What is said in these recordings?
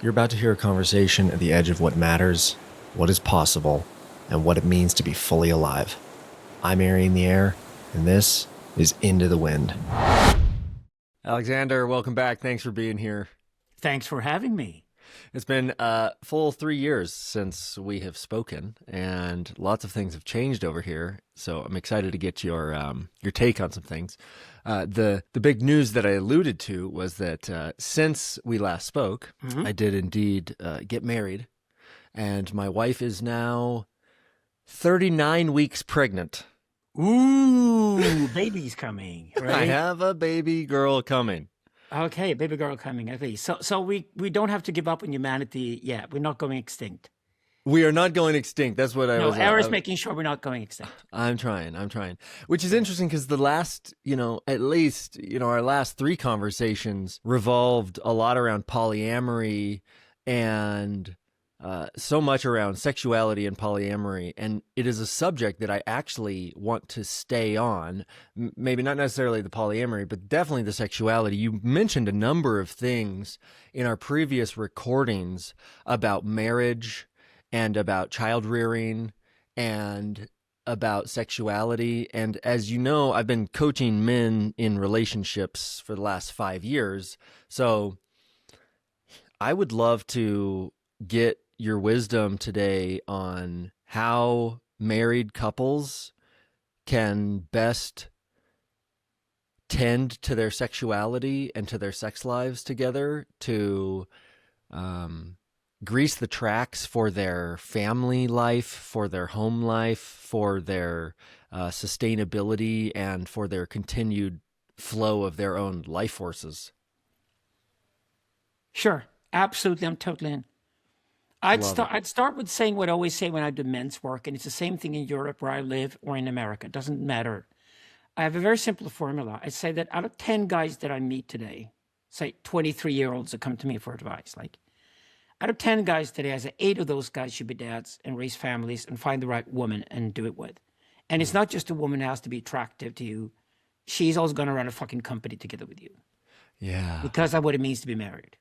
You're about to hear a conversation at the edge of what matters, what is possible, and what it means to be fully alive. I'm Ari in the air, and this is Into the Wind. Alexander, welcome back. Thanks for being here. Thanks for having me. It's been a full 3 years since we have spoken, and lots of things have changed over here. So I'm excited to get your take on some things. The big news that I alluded to was that since we last spoke, I did indeed get married, and my wife is now 39 weeks pregnant. Ooh, baby's coming, right? I have a baby girl coming. Okay, baby girl coming. Okay, so we don't have to give up on humanity yet. We're not going extinct. We are not going extinct. That's what I No, was. Era's making sure we're not going extinct. I'm trying. Which is interesting because the last, at least, our last three conversations revolved a lot around polyamory and so much around sexuality and polyamory. And it is a subject that I actually want to stay on. Maybe not necessarily the polyamory, but definitely the sexuality. You mentioned a number of things in our previous recordings about marriage and about child rearing and about sexuality. And as you know, I've been coaching men in relationships for the last 5 years. So I would love to get your wisdom today on how married couples can best tend to their sexuality and to their sex lives together to grease the tracks for their family life, for their home life, for their sustainability, and for their continued flow of their own life forces. Sure, absolutely. I'm totally in. I'd start with saying what I always say when I do men's work, and it's the same thing in Europe where I live or in America. It doesn't matter. I have a very simple formula. I say that out of 10 guys that I meet today, say 23-year-olds that come to me for advice, like out of 10 guys today, I say 8 of those guys should be dads and raise families and find the right woman and do it with. And it's not just a woman who has to be attractive to you. She's also going to run a fucking company together with you. Yeah. Because of what it means to be married.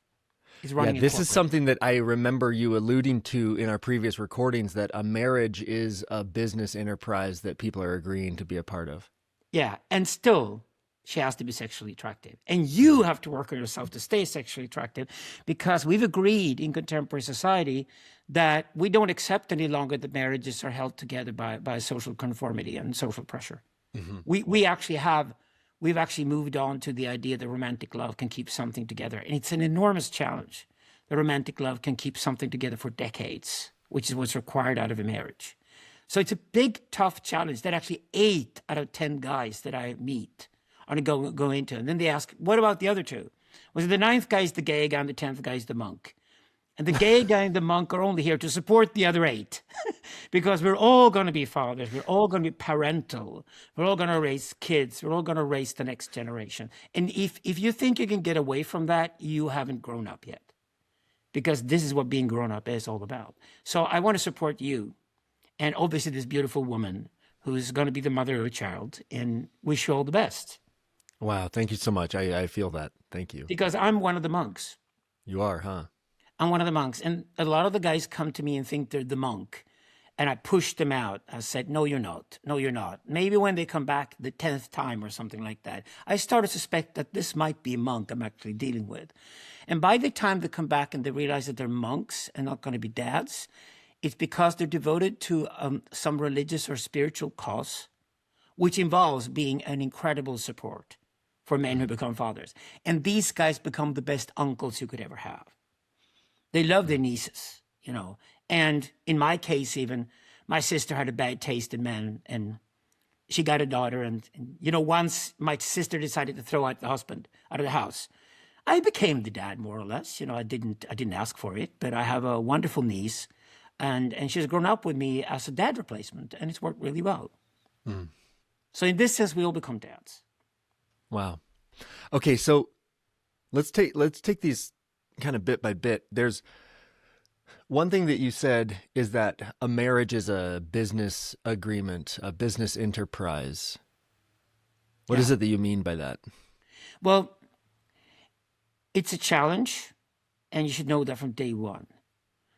This is something that I remember you alluding to in our previous recordings, that a marriage is a business enterprise that people are agreeing to be a part of. Yeah. And still, she has to be sexually attractive. And you have to work on yourself to stay sexually attractive, because we've agreed in contemporary society that we don't accept any longer that marriages are held together by social conformity and social pressure. Mm-hmm. We've actually moved on to the idea that romantic love can keep something together. And it's an enormous challenge. The romantic love can keep something together for decades, which is what's required out of a marriage. So it's a big, tough challenge that actually 8 out of 10 guys that I meet are going to go into. And then they ask, what about the other 2? Well, the 9th guy is the gay guy and the 10th guy is the monk. And the gay guy and the monk are only here to support the other 8 because we're all going to be fathers. We're all going to be parental. We're all going to raise kids. We're all going to raise the next generation. And if you think you can get away from that, you haven't grown up yet, because this is what being grown up is all about. So I want to support you and obviously this beautiful woman who's going to be the mother of a child, and wish you all the best. Wow. Thank you so much. I feel that. Thank you. Because I'm one of the monks. You are, huh? I'm one of the monks. And a lot of the guys come to me and think they're the monk. And I pushed them out. I said, no, you're not. No, you're not. Maybe when they come back the 10th time or something like that, I start to suspect that this might be a monk I'm actually dealing with. And by the time they come back and they realize that they're monks and not going to be dads, it's because they're devoted to some religious or spiritual cause, which involves being an incredible support for men who become fathers. And these guys become the best uncles you could ever have. They love their nieces, And in my case, even, my sister had a bad taste in men, and she got a daughter. And once my sister decided to throw out the husband out of the house, I became the dad, more or less. I didn't ask for it, but I have a wonderful niece, and she's grown up with me as a dad replacement, and it's worked really well. Mm. So in this sense, we all become dads. Wow. Okay, so let's take these kind of bit by bit. There's one thing that you said is that a marriage is a business agreement, a business enterprise. What is it that you mean by that? Well, it's a challenge. And you should know that from day one.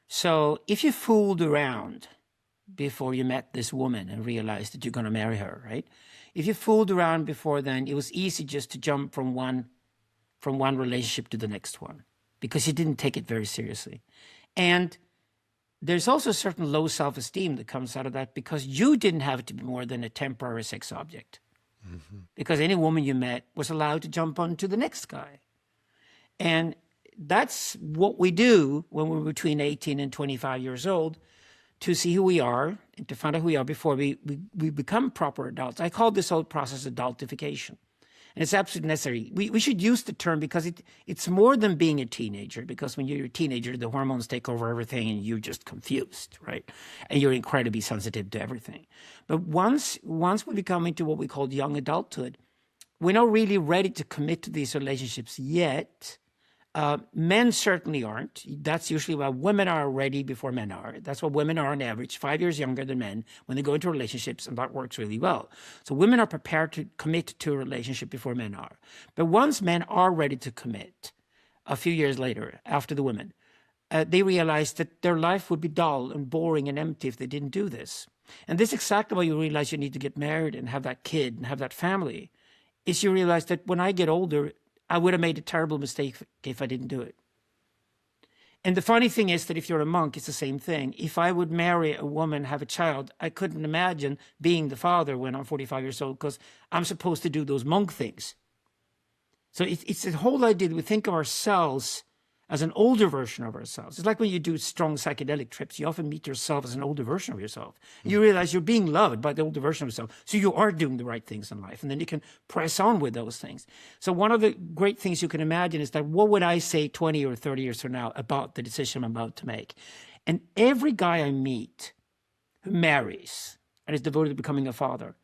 So if you fooled around before you met this woman and realized that you're going to marry her, right? If you fooled around before then, it was easy just to jump from one relationship to the next one because you didn't take it very seriously. And there's also a certain low self-esteem that comes out of that because you didn't have to be more than a temporary sex object. Mm-hmm. Because any woman you met was allowed to jump on to the next guy. And that's what we do when we're between 18 and 25 years old, to see who we are and to find out who we are before we become proper adults. I call this whole process adultification. And it's absolutely necessary. We should use the term because it's more than being a teenager, because when you're a teenager, the hormones take over everything and you're just confused, right? And you're incredibly sensitive to everything. But once we become into what we call young adulthood, we're not really ready to commit to these relationships yet. Men certainly aren't. That's usually why women are ready before men are. That's what women are on average, 5 years younger than men when they go into relationships, and that works really well. So women are prepared to commit to a relationship before men are. But once men are ready to commit, a few years later, after the women, they realize that their life would be dull and boring and empty if they didn't do this. And this is exactly why you realize you need to get married and have that kid and have that family, is you realize that when I get older, I would have made a terrible mistake if I didn't do it. And the funny thing is that if you're a monk, it's the same thing. If I would marry a woman, have a child, I couldn't imagine being the father when I'm 45 years old because I'm supposed to do those monk things. So it's the whole idea that we think of ourselves as an older version of ourselves. It's like when you do strong psychedelic trips, you often meet yourself as an older version of yourself. You realize you're being loved by the older version of yourself. So you are doing the right things in life. And then you can press on with those things. So one of the great things you can imagine is that what would I say 20 or 30 years from now about the decision I'm about to make? And every guy I meet who marries and is devoted to becoming a father,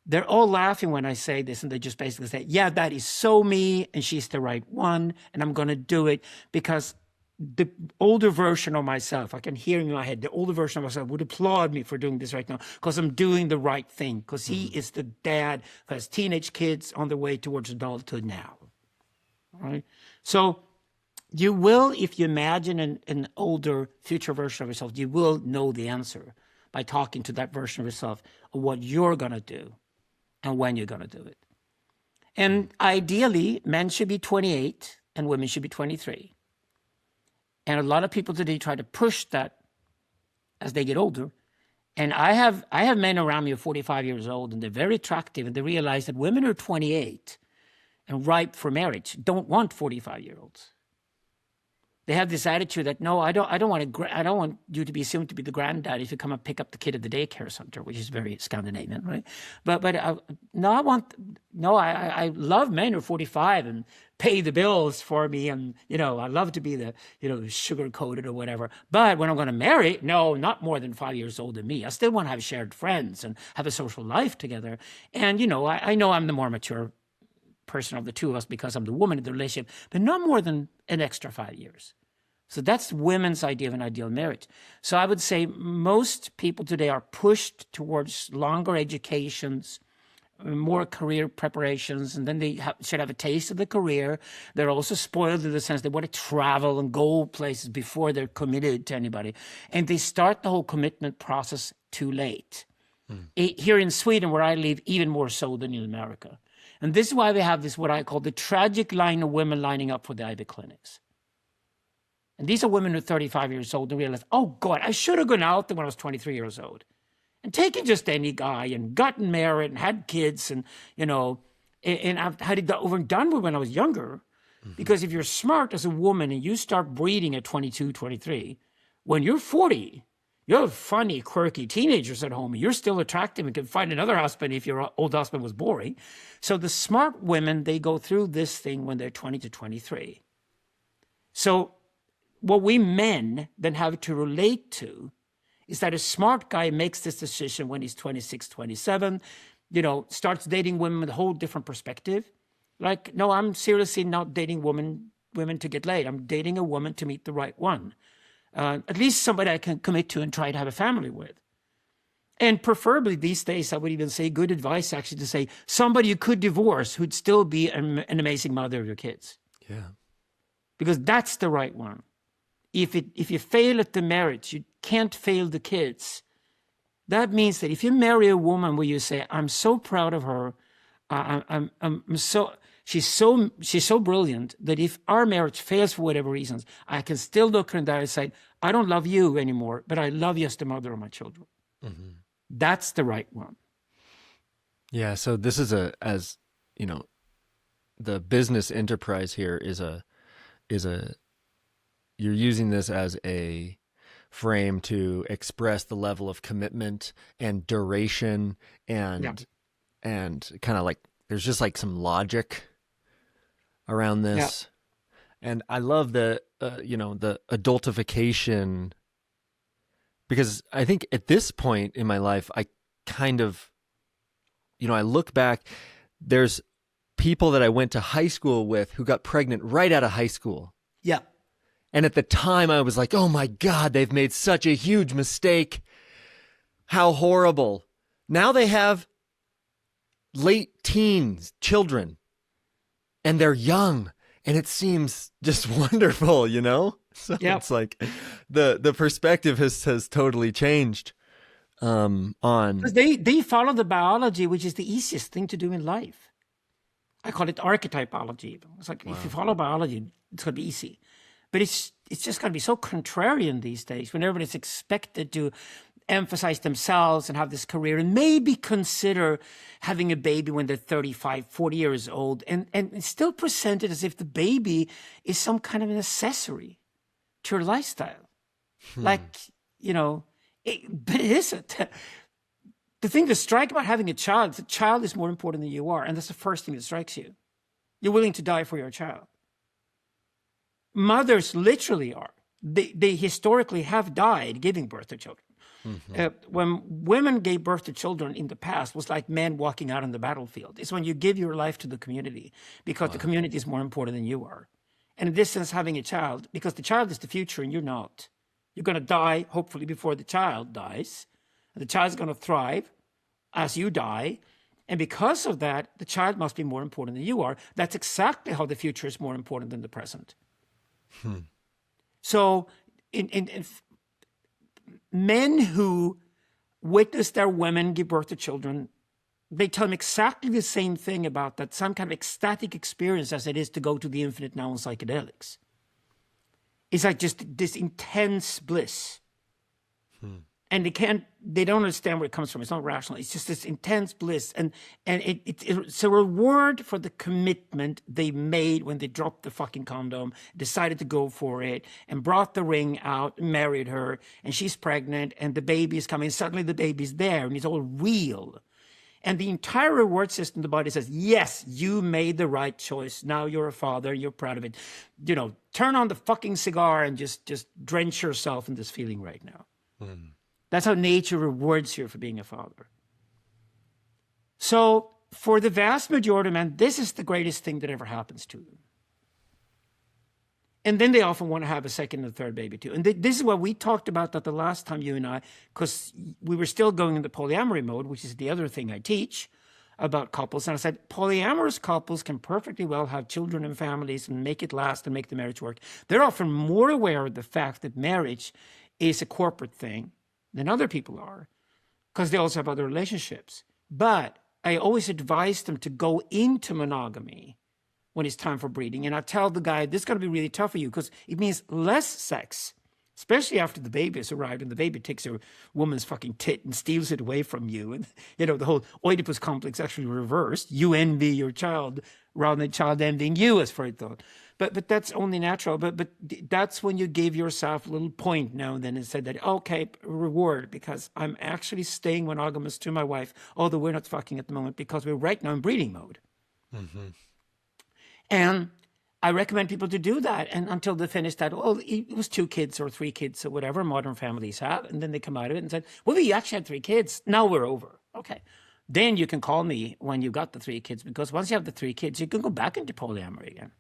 they're all laughing when I say this, and they just basically say, yeah, that is so me, and she's the right one, and I'm going to do it because the older version of myself, I can hear in my head, the older version of myself would applaud me for doing this right now because I'm doing the right thing, because he is the dad who has teenage kids on the way towards adulthood now. All right? So you will, if you imagine an older future version of yourself, you will know the answer by talking to that version of yourself of what you're going to do and when you're going to do it. And ideally, men should be 28 and women should be 23. And a lot of people today try to push that as they get older. And I have men around me who are 45 years old, and they're very attractive, and they realize that women who are 28 and ripe for marriage don't want 45-year-olds. They have this attitude that, no, I don't want you to be assumed to be the granddad if you come and pick up the kid at the daycare center, which is very Scandinavian, right? I love men who are 45 and pay the bills for me, and I love to be the sugar coated or whatever. But when I'm going to marry, no, not more than 5 years older than me. I still want to have shared friends and have a social life together. And I know I'm the more mature person of the two of us because I'm the woman in the relationship, but not more than an extra 5 years. So that's women's idea of an ideal marriage. So I would say most people today are pushed towards longer educations, more career preparations, and then they should have a taste of the career. They're also spoiled in the sense they want to travel and go places before they're committed to anybody. And they start the whole commitment process too late. Here in Sweden, where I live, even more so than in America. And this is why we have this, what I call the tragic line of women lining up for the IB clinics. And these are women who are 35 years old and realize, oh God, I should have gone out there when I was 23 years old and taken just any guy and gotten married and had kids and I've had it over and done with when I was younger. Because if you're smart as a woman and you start breeding at 22, 23, when you're 40, you have funny, quirky teenagers at home. You're still attractive and can find another husband if your old husband was boring. So the smart women, they go through this thing when they're 20 to 23. So what we men then have to relate to is that a smart guy makes this decision when he's 26, 27, starts dating women with a whole different perspective. Like, no, I'm seriously not dating women to get laid. I'm dating a woman to meet the right one. At least somebody I can commit to and try to have a family with. And preferably these days, I would even say good advice actually to say somebody you could divorce who'd still be an amazing mother of your kids. Yeah. because that's the right one. If you fail at the marriage, you can't fail the kids. That means that if you marry a woman where you say, I'm so proud of her, she's so brilliant that if our marriage fails for whatever reasons, I can still look her in the eye and say, I don't love you anymore, but I love you as the mother of my children. Mm-hmm. That's the right one. Yeah. So this is as you know, the business enterprise here is you're using this as a frame to express the level of commitment and duration and kind of like there's just like some logic around this. And I love the the adultification, because I think at this point in my life I kind of I look back, there's people that I went to high school with who got pregnant right out of high school. Yeah. And at the time I was like, oh my God, they've made such a huge mistake. How horrible. Now they have late teens children and they're young and it seems just wonderful, So It's like the perspective has totally changed on. Because they follow the biology, which is the easiest thing to do in life. I call it archetypology. It's like, if you follow biology, it's going to be easy. But it's just going to be so contrarian these days when everybody's expected to emphasize themselves and have this career and maybe consider having a baby when they're 35, 40 years old. And it's still presented as if the baby is some kind of an accessory to your lifestyle. Like, but it isn't. The thing that strikes about having a child, the child is more important than you are. And that's the first thing that strikes you. You're willing to die for your child. Mothers literally are. They historically have died giving birth to children. Mm-hmm. When women gave birth to children in the past, was like men walking out on the battlefield. It's when you give your life to the community because the community is more important than you are. And in this sense, having a child, because the child is the future and you're not. You're going to die, hopefully, before the child dies. And the child's going to thrive as you die. And because of that, the child must be more important than you are. That's exactly how the future is more important than the present. So in men who witness their women give birth to children, they tell them exactly the same thing about that, some kind of ecstatic experience as it is to go to the infinite now on psychedelics. It's like just this intense bliss. And they don't understand where it comes from. It's not rational. It's just this intense bliss. And it's a reward for the commitment they made when they dropped the fucking condom, decided to go for it, and brought the ring out, married her, and she's pregnant, and the baby is coming. Suddenly the baby's there, and it's all real. And the entire reward system, the body says, yes, you made the right choice. Now you're a father, you're proud of it. Turn on the fucking cigar and just drench yourself in this feeling right now. That's how nature rewards you for being a father. So for the vast majority of men, this is the greatest thing that ever happens to them. And then they often want to have a second and third baby too. And this is what we talked about that the last time, you and I, because we were still going into polyamory mode, which is the other thing I teach about couples. And I said, polyamorous couples can perfectly well have children and families and make it last and make the marriage work. They're often more aware of the fact that marriage is a corporate thing than other people are, because they also have other relationships. But I always advise them to go into monogamy when it's time for breeding. And I tell the guy, this is going to be really tough for you because it means less sex, especially after the baby has arrived and the baby takes a woman's fucking tit and steals it away from you. And, the whole Oedipus complex actually reversed. You envy your child rather than child envying you, as Freud thought. But that's only natural. But that's when you give yourself a little point now and then and said that, okay, reward, because I'm actually staying monogamous to my wife, although we're not fucking at the moment because we're right now in breeding mode. Mm-hmm. And I recommend people to do that. And until they finish that, it was 2 kids or 3 kids or whatever modern families have. And then they come out of it and said, well, we actually had 3 kids. Now we're over. Okay. Then you can call me when you got the 3 kids, because once you have the 3 kids, you can go back into polyamory again.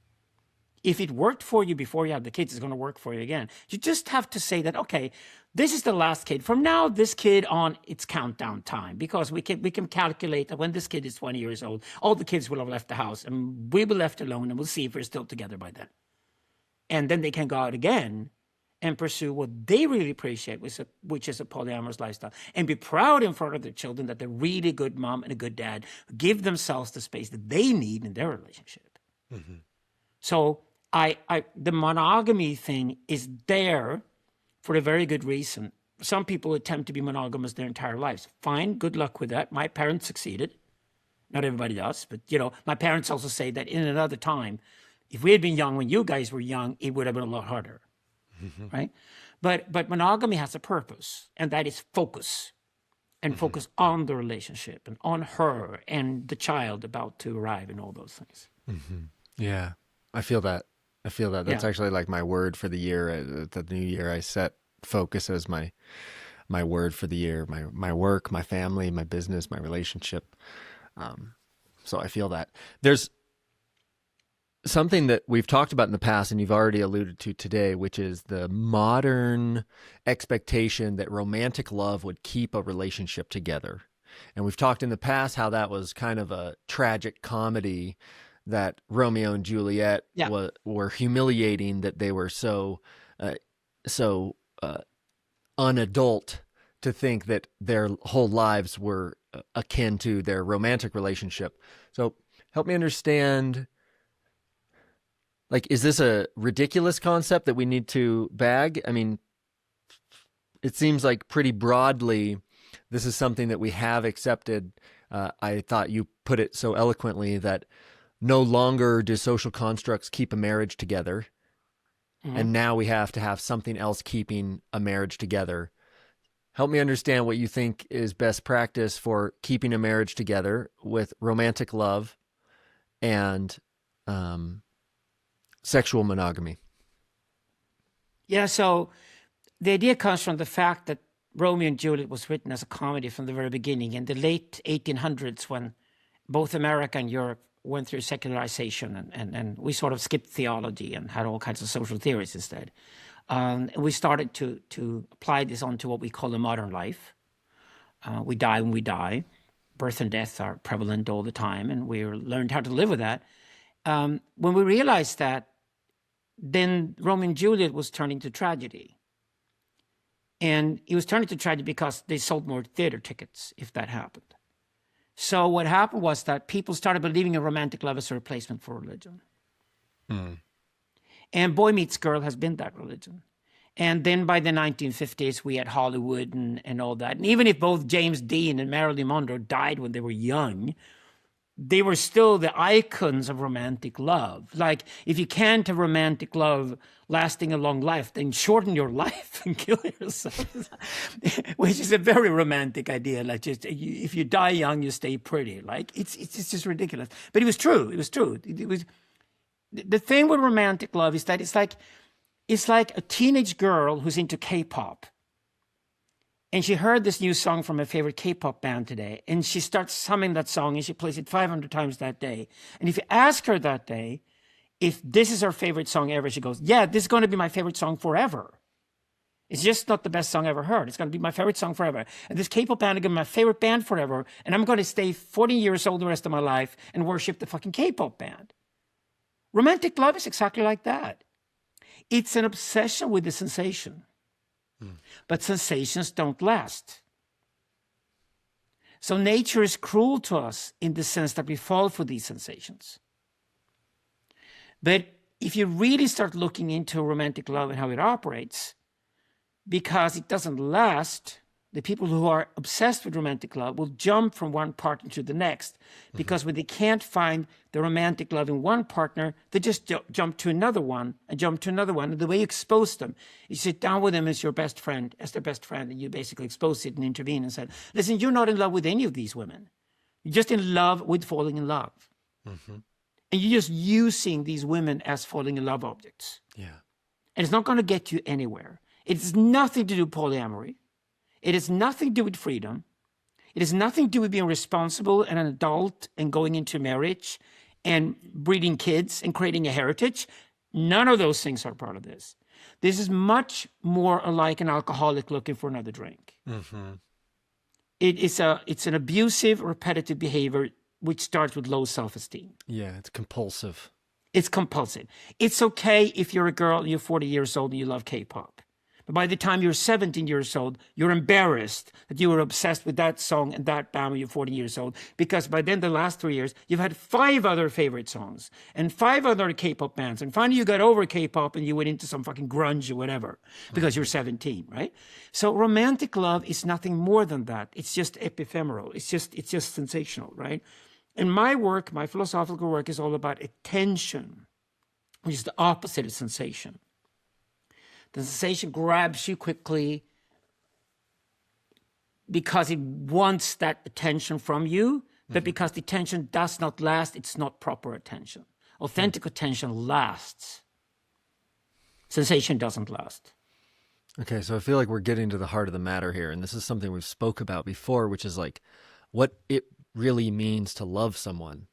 If it worked for you before you have the kids, it's going to work for you again. You just have to say that, okay, this is the last kid. From now, this kid on, it's countdown time, because we can calculate that when this kid is 20 years old, all the kids will have left the house and we'll be left alone, and we'll see if we're still together by then. And then they can go out again and pursue what they really appreciate, which is a polyamorous lifestyle, and be proud in front of their children that they're really a good mom and a good dad who give themselves the space that they need in their relationship. Mm-hmm. So the monogamy thing is there for a very good reason. Some people attempt to be monogamous their entire lives. Fine, good luck with that. My parents succeeded. Not everybody does, but my parents also say that in another time, if we had been young when you guys were young, it would have been a lot harder. Mm-hmm. Right? But monogamy has a purpose, and that is focus. And focus on the relationship and on her and the child about to arrive and all those things. Mm-hmm. Yeah, I feel that. That's actually like my word for the year. At the new year, I set focus as my word for the year. My work, my family, my business, my relationship. So I feel that. There's something that we've talked about in the past, and you've already alluded to today, which is the modern expectation that romantic love would keep a relationship together. And we've talked in the past how that was kind of a tragic comedy, that Romeo and Juliet were humiliating, that they were so unadult to think that their whole lives were akin to their romantic relationship. So help me understand, like, is this a ridiculous concept that we need to bag? I mean, it seems like pretty broadly, this is something that we have accepted. I thought you put it so eloquently that no longer do social constructs keep a marriage together. Mm-hmm. And now we have to have something else keeping a marriage together. Help me understand what you think is best practice for keeping a marriage together with romantic love and sexual monogamy. Yeah, so the idea comes from the fact that Romeo and Juliet was written as a comedy from the very beginning in the late 1800s, when both America and Europe went through secularization, and we sort of skipped theology and had all kinds of social theories instead. We started to apply this onto what we call the modern life. We die when we die. Birth and death are prevalent all the time, and we learned how to live with that. When we realized that, then Romeo and Juliet was turning to tragedy. And it was turning to tragedy because they sold more theater tickets if that happened. So what happened was that people started believing in romantic love as a replacement for religion. Mm. And boy meets girl has been that religion. And then by the 1950s, we had Hollywood and all that. And even if both James Dean and Marilyn Monroe died when they were young, they were still the icons of romantic love. Like, if you can't have romantic love lasting a long life, then shorten your life and kill yourself, which is a very romantic idea. Like, just if you die young, you stay pretty. Like, it's just ridiculous. But it was true. It was true. It was the thing with romantic love is that it's like a teenage girl who's into K-pop. And she heard this new song from her favorite K-pop band today, and she starts humming that song, and she plays it 500 times that day. And if you ask her that day if this is her favorite song ever, she goes, yeah, this is going to be my favorite song forever. It's just not the best song I ever heard. It's going to be my favorite song forever. And this K-pop band is going to be my favorite band forever, and I'm going to stay 40 years old the rest of my life and worship the fucking K-pop band. Romantic love is exactly like that. It's an obsession with the sensation. But sensations don't last. So nature is cruel to us in the sense that we fall for these sensations. But if you really start looking into romantic love and how it operates, because it doesn't last, the people who are obsessed with romantic love will jump from one partner to the next, because when they can't find the romantic love in one partner, they just jump to another one and jump to another one. And the way you expose them, you sit down with them as your best friend, as their best friend, and you basically expose it and intervene and say, listen, you're not in love with any of these women. You're just in love with falling in love. Mm-hmm. And you're just using these women as falling in love objects. Yeah. And it's not going to get you anywhere. It has nothing to do with polyamory. It has nothing to do with freedom. It has nothing to do with being responsible and an adult and going into marriage and breeding kids and creating a heritage. None of those things are part of this. This is much more like an alcoholic looking for another drink. Mm-hmm. It's an abusive, repetitive behavior which starts with low self-esteem. Yeah, it's compulsive. It's compulsive. It's okay if you're a girl and you're 40 years old and you love K-pop. But by the time you're 17 years old, you're embarrassed that you were obsessed with that song and that band when you're 40 years old. Because by then, the last 3 years, you've had 5 other favorite songs and 5 other K-pop bands. And finally, you got over K-pop and you went into some fucking grunge or whatever because you're 17, right? So romantic love is nothing more than that. It's just ephemeral. It's just sensational, right? And my work, my philosophical work, is all about attention, which is the opposite of sensation. The sensation grabs you quickly because it wants that attention from you, but because the attention does not last, it's not proper attention. Authentic attention lasts. Sensation doesn't last. Okay, so I feel like we're getting to the heart of the matter here, and this is something we've spoke about before, which is like what it really means to love someone.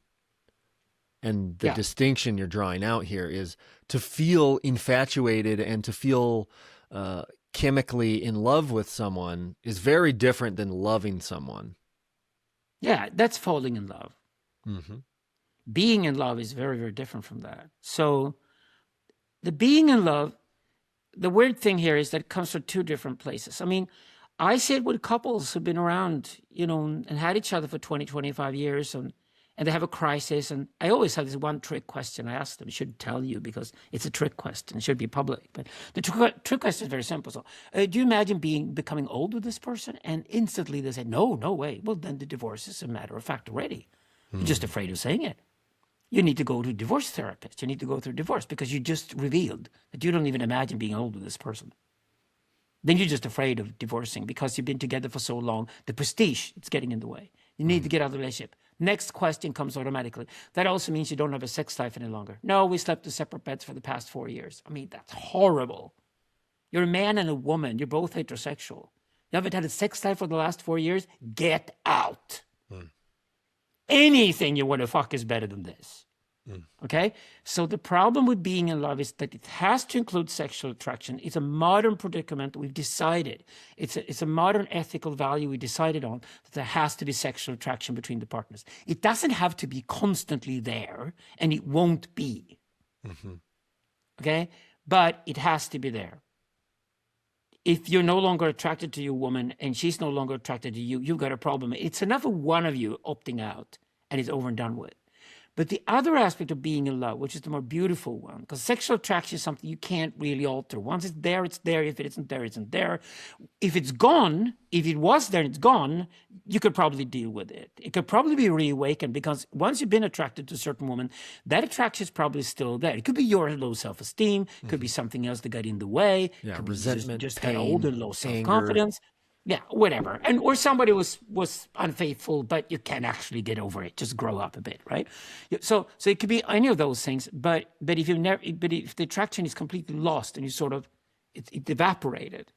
And the distinction you're drawing out here is to feel infatuated and to feel chemically in love with someone is very different than loving someone. Yeah, that's falling in love. Mm-hmm. Being in love is very, very different from that. So the being in love, the weird thing here is that it comes from 2 different places. I mean, I see it with couples who've been around, and had each other for 20, 25 years, and they have a crisis. And I always have this one trick question I ask them. I shouldn't tell you because it's a trick question. It should be public. But the trick question is very simple. So do you imagine becoming old with this person? And instantly they say, no way. Well, then the divorce is a matter of fact already. You're just afraid of saying it. You need to go to a divorce therapist. You need to go through divorce because you just revealed that you don't even imagine being old with this person. Then you're just afraid of divorcing because you've been together for so long. The prestige, it's getting in the way. You need to get out of the relationship. Next question comes automatically. That also means you don't have a sex life any longer. No, we slept in separate beds for the past 4 years. I mean, that's horrible. You're a man and a woman. You're both heterosexual. You haven't had a sex life for the last 4 years? Get out. Anything you want to fuck is better than this. Okay? So the problem with being in love is that it has to include sexual attraction. It's a modern predicament we've decided. It's a modern ethical value we decided on that there has to be sexual attraction between the partners. It doesn't have to be constantly there, and it won't be. Okay? But it has to be there. If you're no longer attracted to your woman and she's no longer attracted to you, you've got a problem. It's enough of one of you opting out and it's over and done with. But the other aspect of being in love, which is the more beautiful one, because sexual attraction is something you can't really alter. Once it's there, it's there. If it isn't there, it isn't there. If it's gone, if it was there and it's gone, you could probably deal with it. It could probably be reawakened because once you've been attracted to a certain woman, that attraction is probably still there. It could be your low self-esteem. It could be something else that got in the way. Yeah, it could resentment, be just pain, got older, low self-confidence. Yeah, whatever. And or somebody was unfaithful, but you can actually get over it. Just grow up a bit, right? So it could be any of those things. But if the attraction is completely lost and you sort of it evaporated,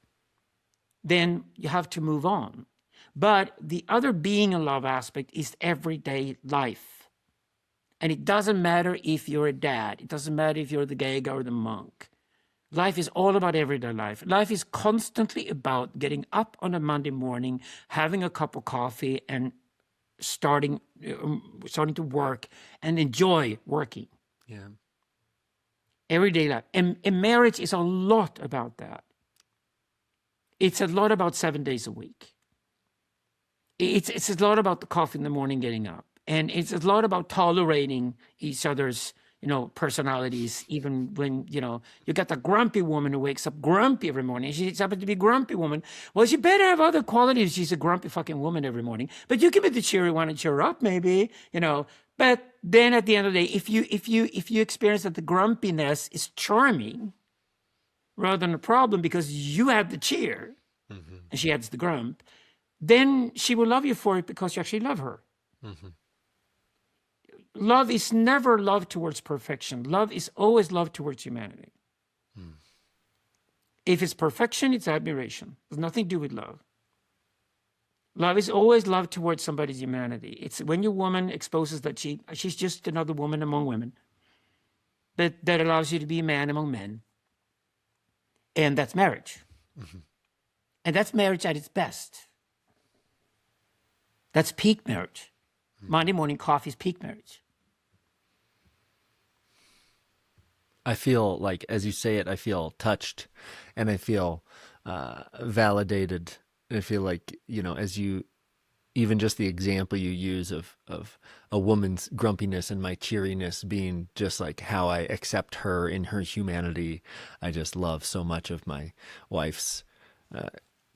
then you have to move on. But the other being in love aspect is everyday life. And it doesn't matter if you're a dad. It doesn't matter if you're the gay guy or the monk. Life is all about everyday life. Life is constantly about getting up on a Monday morning, having a cup of coffee, and starting to work and enjoy working. Yeah. Everyday life. And marriage is a lot about that. It's a lot about 7 days a week. It's a lot about the coffee in the morning, getting up. And it's a lot about tolerating each other's personalities, even when, you got the grumpy woman who wakes up grumpy every morning. She's happens to be a grumpy woman. Well, she better have other qualities. She's a grumpy fucking woman every morning. But you can be the cheery one and cheer her up, maybe, But then at the end of the day, if you experience that the grumpiness is charming rather than a problem because you had the cheer and she adds the grump, then she will love you for it because you actually love her. Love is never love towards perfection. Love is always love towards humanity. If it's perfection, it's admiration. It has nothing to do with love. Love is always love towards somebody's humanity. It's when your woman exposes that she's just another woman among women, that allows you to be a man among men. And that's marriage. And that's marriage at its best. That's peak marriage. Monday morning coffee is peak marriage. I feel like, as you say it, I feel touched, and I feel validated. I feel like, as you, even just the example you use of a woman's grumpiness and my cheeriness being just like how I accept her in her humanity. I just love so much of my wife's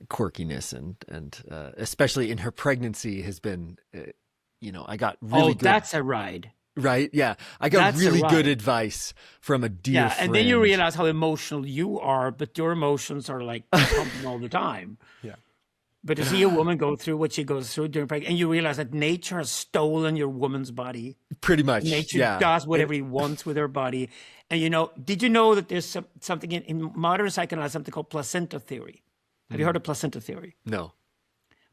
quirkiness, and especially in her pregnancy has been, I got really good. That's a ride. Right? Yeah. I got That's a really good ride. advice from a dear Yeah, and then you friend. realize how emotional you are, but your emotions are like pumping all the time. Yeah. But to see a woman go through what she goes through during pregnancy, and you realize that nature has stolen your woman's body. Pretty much. Nature Yeah. does whatever he wants with her body. And did you know that there's something in modern psychoanalysis, something called placenta theory? Have you heard of placenta theory? No.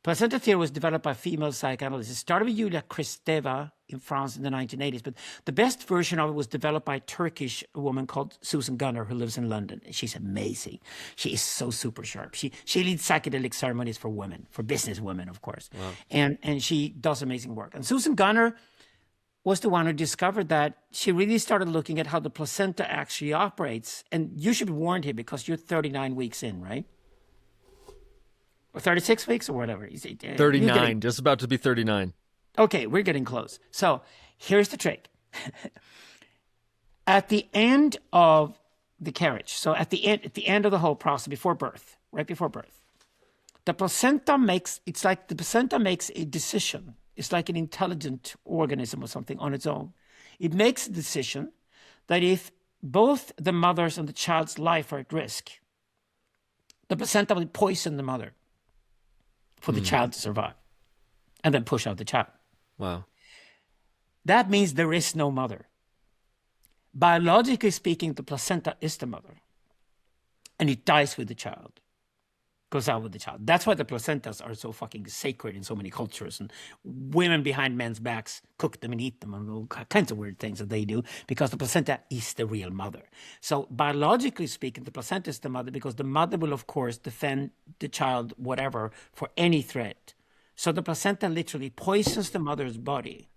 Placenta theory was developed by female psychoanalysts. It started with Julia Kristeva in France in the 1980s, but the best version of it was developed by a Turkish woman called Susan Gunnar, who lives in London. She's amazing. She is so super sharp. She leads psychedelic ceremonies for women, for business women, of course. Wow. And she does amazing work. And Susan Gunnar was the one who discovered that. She really started looking at how the placenta actually operates. And you should be warned here because you're 39 weeks in, right? Or 36 weeks or whatever. 39, just about to be 39. Okay, we're getting close. So here's the trick. At the end of the carriage, so at the end of the whole process, before birth, right before birth, the placenta makes a decision. It's like an intelligent organism or something on its own. It makes a decision that if both the mother's and the child's life are at risk, the placenta will poison the mother for the child to survive and then push out the child. Wow. That means there is no mother. Biologically speaking, the placenta is the mother. And it dies with the child. Goes out with the child. That's why the placentas are so fucking sacred in so many cultures. And women behind men's backs cook them and eat them and all kinds of weird things that they do because the placenta is the real mother. So biologically speaking, the placenta is the mother because the mother will, of course, defend the child, whatever, for any threat. So the placenta literally poisons the mother's body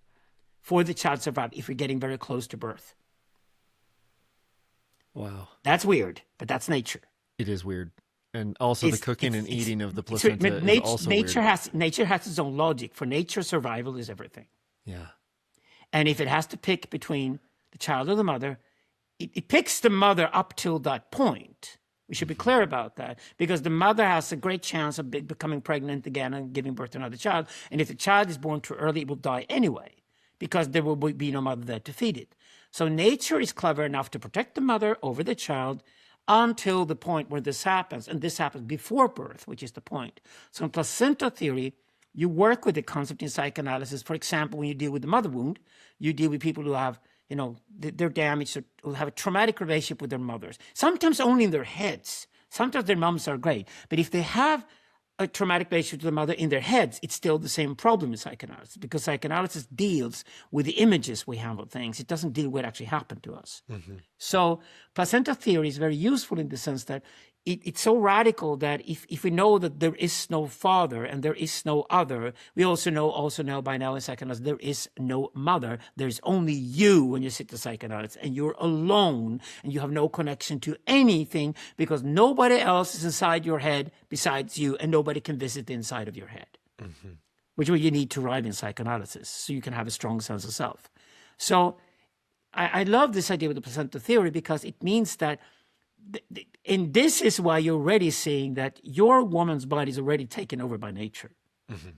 for the child to survive if you're getting very close to birth. Wow. That's weird, but that's nature. It is weird. And also the cooking and eating of the placenta is also nature weird. Nature has its own logic. For nature, survival is everything. Yeah. And if it has to pick between the child or the mother, it picks the mother up till that point. We should be clear about that because the mother has a great chance of becoming pregnant again and giving birth to another child. And if the child is born too early, it will die anyway because there will be no mother there to feed it. So nature is clever enough to protect the mother over the child until the point where this happens. And this happens before birth, which is the point. So in placenta theory, you work with the concept in psychoanalysis. For example, when you deal with the mother wound, you deal with people who have, they're damaged or who have a traumatic relationship with their mothers. Sometimes only in their heads. Sometimes their moms are great. But if they have a traumatic relationship to the mother in their heads, it's still the same problem in psychoanalysis because psychoanalysis deals with the images we have of things. It doesn't deal with what actually happened to us. Mm-hmm. So placenta theory is very useful in the sense that it's so radical that if we know that there is no father and there is no other, we also know by now in psychoanalysis, there is no mother. There's only you when you sit to psychoanalysis and you're alone and you have no connection to anything because nobody else is inside your head besides you and nobody can visit the inside of your head, mm-hmm. which is what you need to arrive in psychoanalysis so you can have a strong sense of self. So I love this idea with the placenta theory because it means that and this is why you're already seeing that your woman's body is already taken over by nature. Mm-hmm.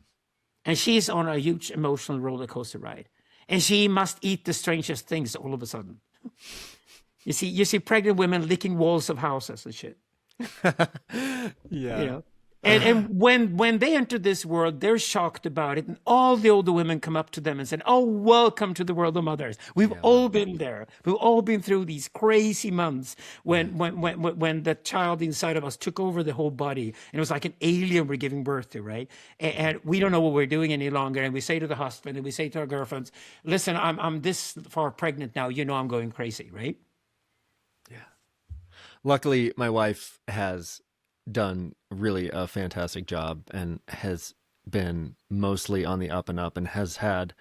And she's on a huge emotional roller coaster ride. And she must eat the strangest things all of a sudden. You see pregnant women licking walls of houses and shit. Yeah. And when they enter this world, they're shocked about it. And all the older women come up to them and say, oh, welcome to the world of mothers. We've all been there. We've all been through these crazy months when the child inside of us took over the whole body. And it was like an alien we're giving birth to, right? And we don't know what we're doing any longer. And we say to the husband and we say to our girlfriends, listen, I'm this far pregnant now. I'm going crazy, right? Yeah. Luckily, my wife has done really a fantastic job and has been mostly on the up and up and has had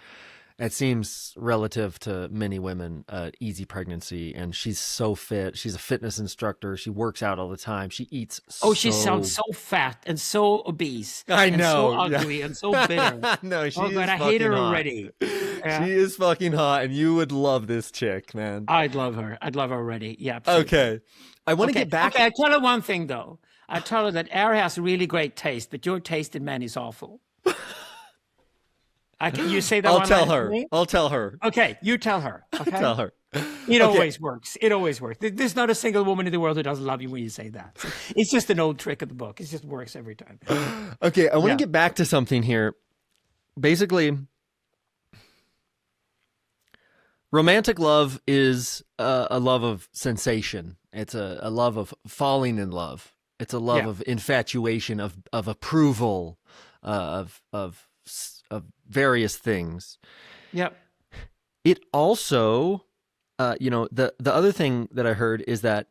It seems relative to many women, easy pregnancy, and she's so fit. She's a fitness instructor. She works out all the time. She eats Oh, she sounds so fat and so obese. I and know, so ugly and so bitter. No, she Oh is God, I fucking hate her hot. already. Yeah. She is fucking hot, and you would love this chick, man. I'd love her. I'd love her already. Yeah, absolutely. Okay, I want to get back. Okay, I tell her one thing though. I tell her that Ari has really great taste, but your taste in men is awful. You say that. I'll one tell line to her. me? I'll tell her. Okay, you tell her. Okay? Tell her. It always works. It always works. There's not a single woman in the world who doesn't love you when you say that. It's just an old trick of the book. It just works every time. Okay, I want to get back to something here. Basically, romantic love is a love of sensation. It's a love of falling in love. It's a love of infatuation, of approval, of various things. Yep. It also, the other thing that I heard is that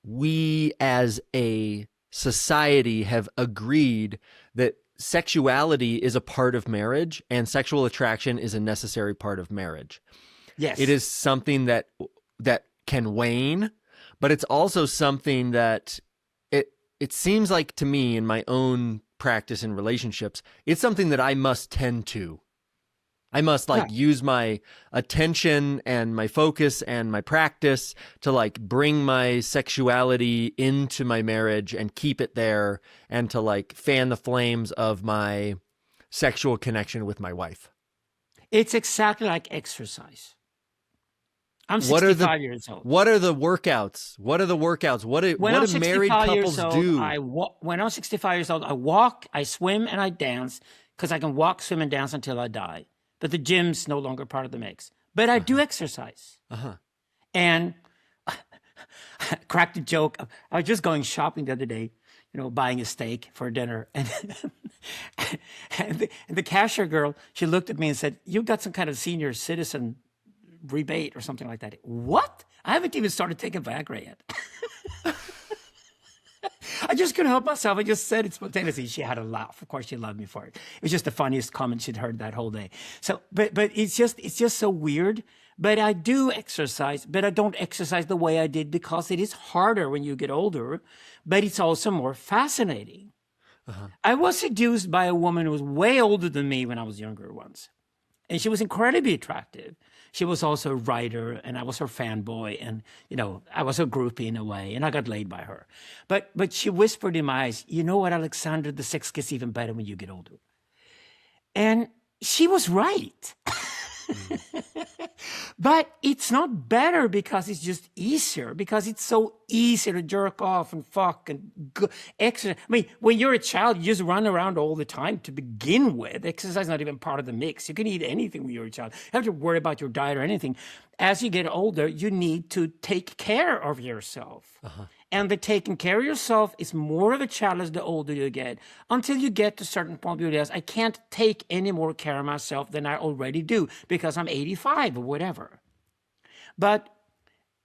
we as a society have agreed that sexuality is a part of marriage and sexual attraction is a necessary part of marriage. Yes. It is something that can wane, but it's also something that it seems like to me in my own practice in relationships, it's something that I must tend to. I must use my attention and my focus and my practice to bring my sexuality into my marriage and keep it there and to fan the flames of my sexual connection with my wife. It's exactly like exercise. I'm 65 years old. What are the workouts? What do married couples do? When I'm 65 years old, I walk, I swim, and I dance because I can walk, swim, and dance until I die. But the gym's no longer part of the mix. But I do exercise. And I cracked a joke. I was just going shopping the other day, buying a steak for dinner. And the cashier girl, she looked at me and said, "You've got some kind of senior citizen rebate or something like that." What? I haven't even started taking Viagra yet. I just couldn't help myself. I just said it spontaneously. She had a laugh. Of course, she loved me for it. It was just the funniest comment she'd heard that whole day. So, but it's just so weird. But I do exercise, but I don't exercise the way I did because it is harder when you get older, but it's also more fascinating. I was seduced by a woman who was way older than me when I was younger once. And she was incredibly attractive. She was also a writer, and I was her fanboy, and I was her groupie in a way, and I got laid by her. But she whispered in my eyes, "You know what, Alexander? The sex gets even better when you get older." And she was right. But it's not better because it's just easier, because it's so easy to jerk off and fuck and exercise. I mean, when you're a child, you just run around all the time to begin with. Exercise is not even part of the mix. You can eat anything when you're a child. You don't have to worry about your diet or anything. As you get older, you need to take care of yourself. And the taking care of yourself is more of a challenge the older you get, until you get to a certain point where you realize, I can't take any more care of myself than I already do because I'm 85 or whatever. But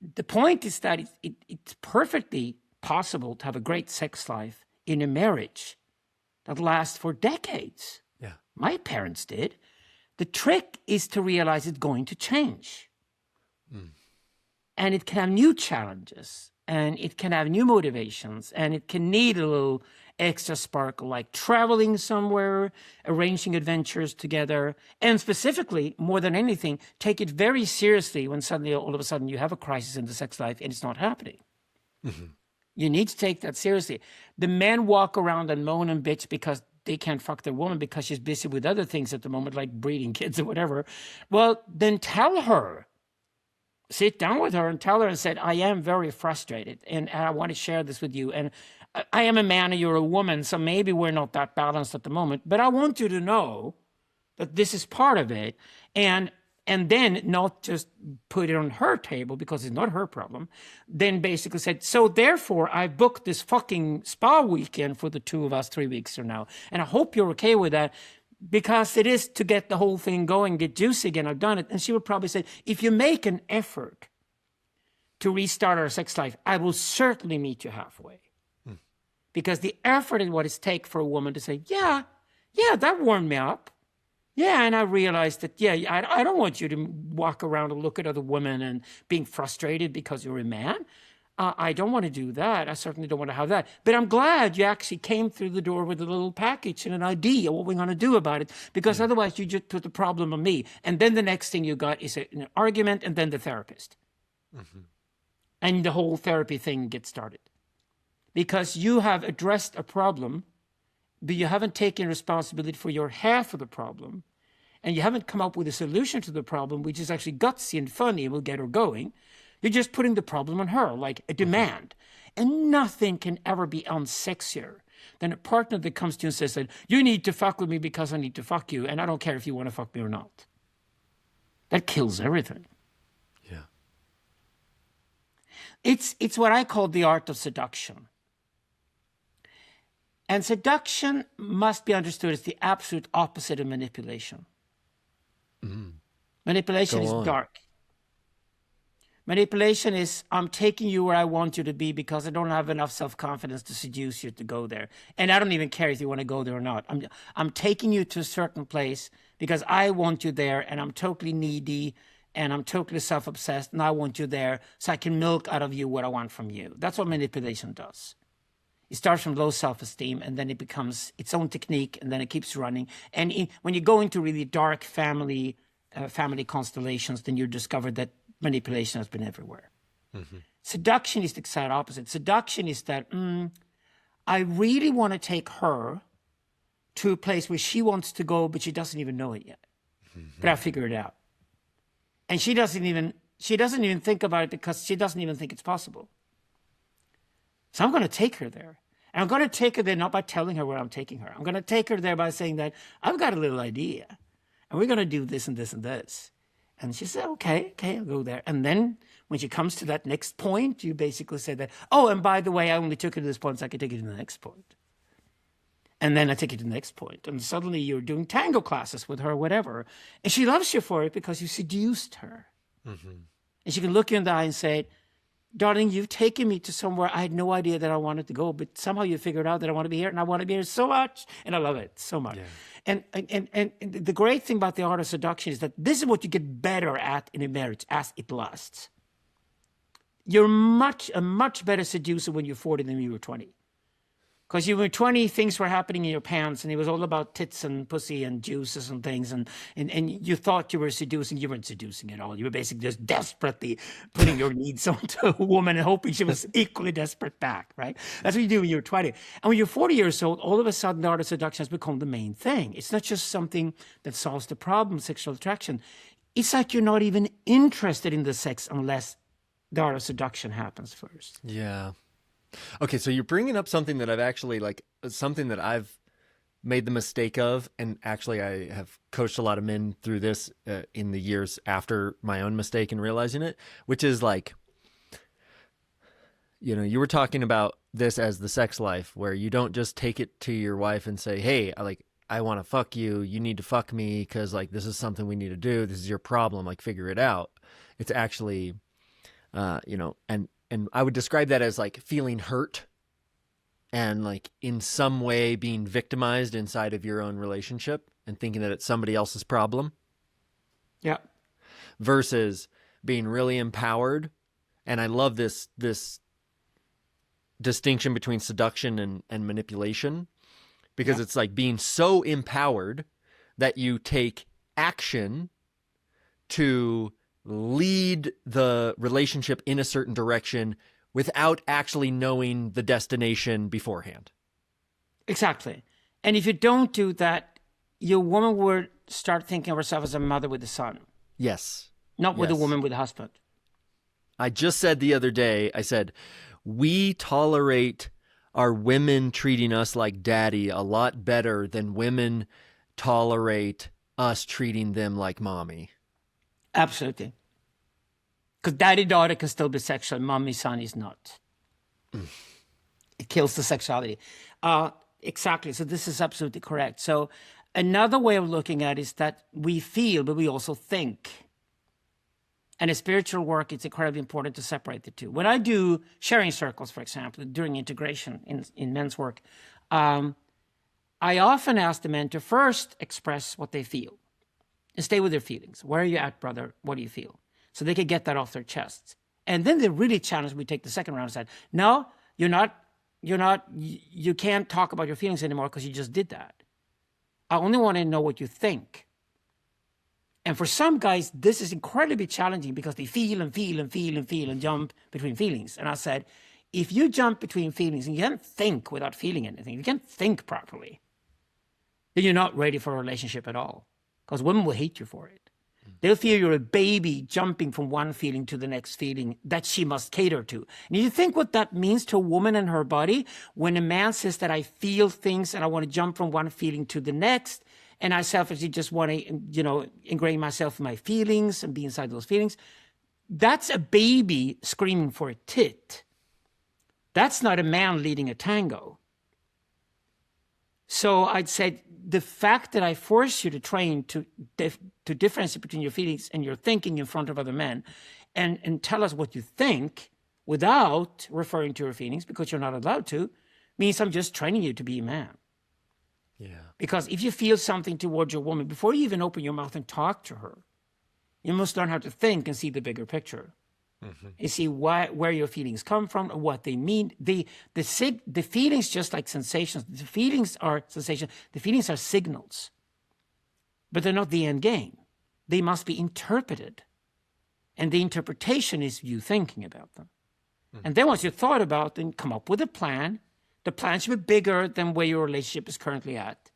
the point is that it's perfectly possible to have a great sex life in a marriage that lasts for decades. Yeah. My parents did. The trick is to realize it's going to change. And it can have new challenges. And it can have new motivations, and it can need a little extra sparkle, like traveling somewhere, arranging adventures together, and specifically, more than anything, take it very seriously when suddenly, all of a sudden, you have a crisis in the sex life and it's not happening. You need to take that seriously. The men walk around and moan and bitch because they can't fuck their woman because she's busy with other things at the moment, like breeding kids or whatever. Well, then tell her. Sit down with her and tell her and said, "I am very frustrated and I want to share this with you. And I am a man and you're a woman, so maybe we're not that balanced at the moment. But I want you to know that this is part of it." And then not just put it on her table because it's not her problem. Then basically said, "So therefore, I booked this fucking spa weekend for the two of us 3 weeks from now. And I hope you're okay with that. Because it is to get the whole thing going, get juicy again. I've done it." And she would probably say, "If you make an effort to restart our sex life, I will certainly meet you halfway." Because the effort is what it takes for a woman to say, yeah, that warmed me up. Yeah, and I realized that, yeah, I don't want you to walk around and look at other women and being frustrated because you're a man. I don't want to do that. I certainly don't want to have that. But I'm glad you actually came through the door with a little package and an idea what we're going to do about it, because otherwise you just put the problem on me. And then the next thing you got is an argument and then the therapist. And the whole therapy thing gets started. Because you have addressed a problem, but you haven't taken responsibility for your half of the problem, and you haven't come up with a solution to the problem, which is actually gutsy and funny and will get her going. You're just putting the problem on her, like a demand. And nothing can ever be unsexier than a partner that comes to you and says that you need to fuck with me because I need to fuck you, and I don't care if you want to fuck me or not. That kills everything. Yeah. It's what I call the art of seduction. And seduction must be understood as the absolute opposite of manipulation. Manipulation is dark. Manipulation is, I'm taking you where I want you to be because I don't have enough self-confidence to seduce you to go there. And I don't even care if you want to go there or not. I'm taking you to a certain place because I want you there, and I'm totally needy and I'm totally self-obsessed, and I want you there so I can milk out of you what I want from you. That's what manipulation does. It starts from low self-esteem, and then it becomes its own technique, and then it keeps running. And when you go into really dark family constellations, then you discover that manipulation has been everywhere. Seduction is the exact opposite. Seduction is that, I really want to take her to a place where she wants to go, but she doesn't even know it yet. But I figure it out. And she doesn't even think about it because she doesn't even think it's possible. So I'm going to take her there. And I'm going to take her there not by telling her where I'm taking her. I'm going to take her there by saying that I've got a little idea, and we're going to do this and this and this. And she said, okay, I'll go there. And then when she comes to that next point, you basically say that, oh, and by the way, I only took her to this point so I could take you to the next point. And then I take you to the next point. And suddenly you're doing tango classes with her or whatever. And she loves you for it because you seduced her. And she can look you in the eye and say, darling, you've taken me to somewhere I had no idea that I wanted to go, but somehow you figured out that I want to be here, and I want to be here so much, and I love it so much. Yeah. And the great thing about the art of seduction is that this is what you get better at in a marriage as it lasts. You're a much better seducer when you're 40 than when you were 20. Because you were 20, things were happening in your pants, and it was all about tits and pussy and juices and things, and you thought you were seducing. You weren't seducing at all. You were basically just desperately putting your needs onto a woman and hoping she was equally desperate back, right? That's what you do when you're 20. And when you're 40 years old, all of a sudden the art of seduction has become the main thing. It's not just something that solves the problem, sexual attraction. It's like you're not even interested in the sex unless the art of seduction happens first. Yeah. Okay, so you're bringing up something that I've made the mistake of, and actually I have coached a lot of men through this in the years after my own mistake and realizing it, which is like, you were talking about this as the sex life, where you don't just take it to your wife and say, hey, I want to fuck you. You need to fuck me because this is something we need to do. This is your problem. Figure it out. It's actually, and I would describe that as feeling hurt and in some way being victimized inside of your own relationship and thinking that it's somebody else's problem. Yeah. Versus being really empowered. And I love this distinction between seduction and manipulation, because it's being so empowered that you take action to lead the relationship in a certain direction without actually knowing the destination beforehand. Exactly. And if you don't do that, your woman would start thinking of herself as a mother with a son. Yes. Not with a woman with a husband. I just said the other day, I said, we tolerate our women treating us like daddy a lot better than women tolerate us treating them like mommy. Absolutely. Because daddy-daughter can still be sexual. Mommy-son is not. It kills the sexuality. Exactly. So this is absolutely correct. So another way of looking at it is that we feel, but we also think. And in spiritual work, it's incredibly important to separate the two. When I do sharing circles, for example, during integration in men's work, I often ask the men to first express what they feel. and stay with their feelings. Where are you at, brother? What do you feel? So they can get that off their chests. And then they're really challenged. We take the second round and said, no, you can't talk about your feelings anymore because you just did that. I only want to know what you think. And for some guys, this is incredibly challenging because they feel and jump between feelings. And I said, if you jump between feelings and you can't think without feeling anything, you can't think properly, then you're not ready for a relationship at all. Because women will hate you for it. They'll feel you're a baby jumping from one feeling to the next feeling that she must cater to. And you think what that means to a woman and her body when a man says that I feel things and I want to jump from one feeling to the next, and I selfishly just want to, ingrain myself in my feelings and be inside those feelings. That's a baby screaming for a tit. That's not a man leading a tango. So I'd say the fact that I force you to train to differentiate between your feelings and your thinking in front of other men and tell us what you think without referring to your feelings, because you're not allowed to, means I'm just training you to be a man. Yeah. Because if you feel something towards your woman, before you even open your mouth and talk to her, you must learn how to think and see the bigger picture. Mm-hmm. You see where your feelings come from and what they mean. The feelings, just like sensations, the feelings are sensations. The feelings are signals, but they're not the end game. They must be interpreted, and the interpretation is you thinking about them. Mm-hmm. And then once you've thought about them, come up with a plan. The plan should be bigger than where your relationship is currently at.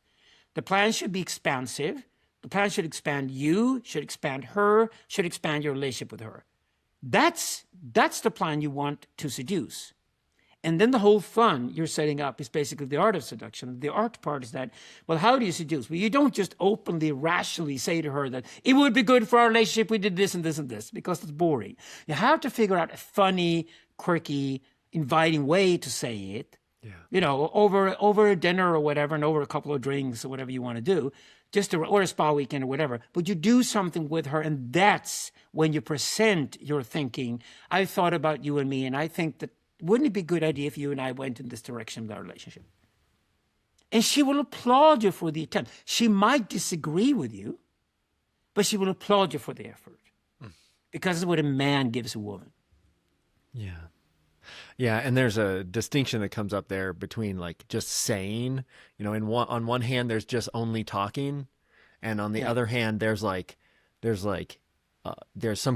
The plan should be expansive. The plan should expand you, should expand her, should expand your relationship with her. That's the plan you want to seduce. And then the whole fun you're setting up is basically the art of seduction. The art part is that, well, how do you seduce? Well, you don't just openly, rationally say to her that it would be good for our relationship we did this and this and this, because it's boring. You have to figure out a funny, quirky, inviting way to say it. Yeah. Over a dinner or whatever, and over a couple of drinks or whatever you want to do, or a spa weekend or whatever. But you do something with her, and that's when you present your thinking. I thought about you and me, and I think that wouldn't it be a good idea if you and I went in this direction with our relationship? And she will applaud you for the attempt. She might disagree with you, but she will applaud you for the effort. Because it's what a man gives a woman. Yeah. Yeah, and there's a distinction that comes up there between like just saying, on one hand there's just only talking, and on the other hand there's some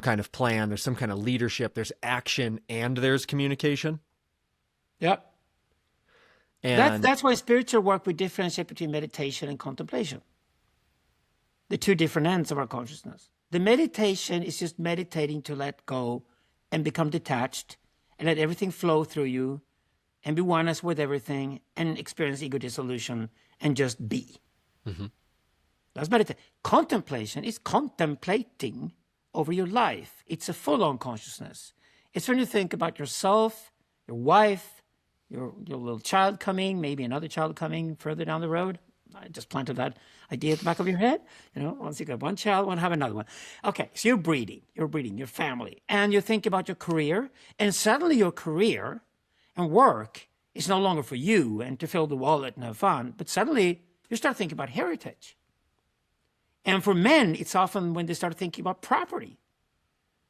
kind of plan, there's some kind of leadership, there's action, and there's communication. Yep. And that's why spiritual work, we differentiate between meditation and contemplation. The two different ends of our consciousness. The meditation is just meditating to let go and become detached and let everything flow through you and be oneness with everything and experience ego dissolution and just be. Mm-hmm. That's meditation. Contemplation is contemplating over your life. It's a full-on consciousness. It's when you think about yourself, your wife, your little child coming, maybe another child coming further down the road. I just planted that idea at the back of your head. Once you got one child, want to have another one. Okay, so you're breeding, your family, and you think about your career, and suddenly your career and work is no longer for you and to fill the wallet and have fun, but suddenly you start thinking about heritage. And for men, it's often when they start thinking about property,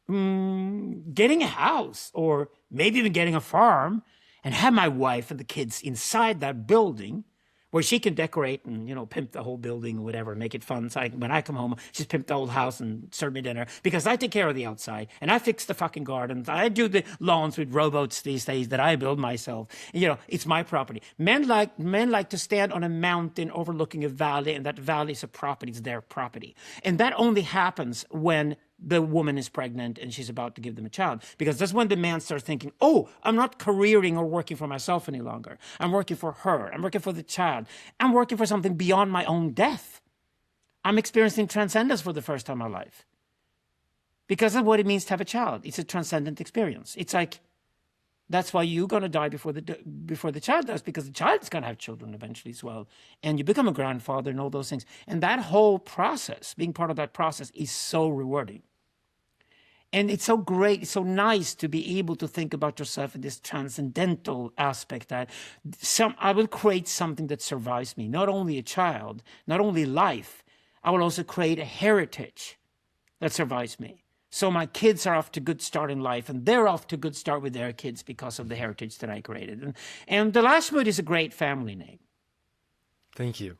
getting a house, or maybe even getting a farm, and have my wife and the kids inside that building, where she can decorate and, pimp the whole building or whatever, make it fun. So when I come home, she's pimped the whole house and served me dinner, because I take care of the outside and I fix the fucking gardens. I do the lawns with rowboats these days that I build myself. It's my property. Men like to stand on a mountain overlooking a valley, and that valley is a property. It's their property. And that only happens when the woman is pregnant and she's about to give them a child, because that's when the man starts thinking, oh, I'm not careering or working for myself any longer. I'm working for her. I'm working for the child. I'm working for something beyond my own death. I'm experiencing transcendence for the first time in my life, because of what it means to have a child. It's a transcendent experience. It's like, that's why you're going to die before the child does, because the child's going to have children eventually as well. And you become a grandfather and all those things. And that whole process, being part of that process, is so rewarding. And it's so great, it's so nice to be able to think about yourself in this transcendental aspect, that I will create something that survives me, not only a child, not only life. I will also create a heritage that survives me. So my kids are off to a good start in life, and they're off to a good start with their kids because of the heritage that I created. And the Lashmut is a great family name. Thank you.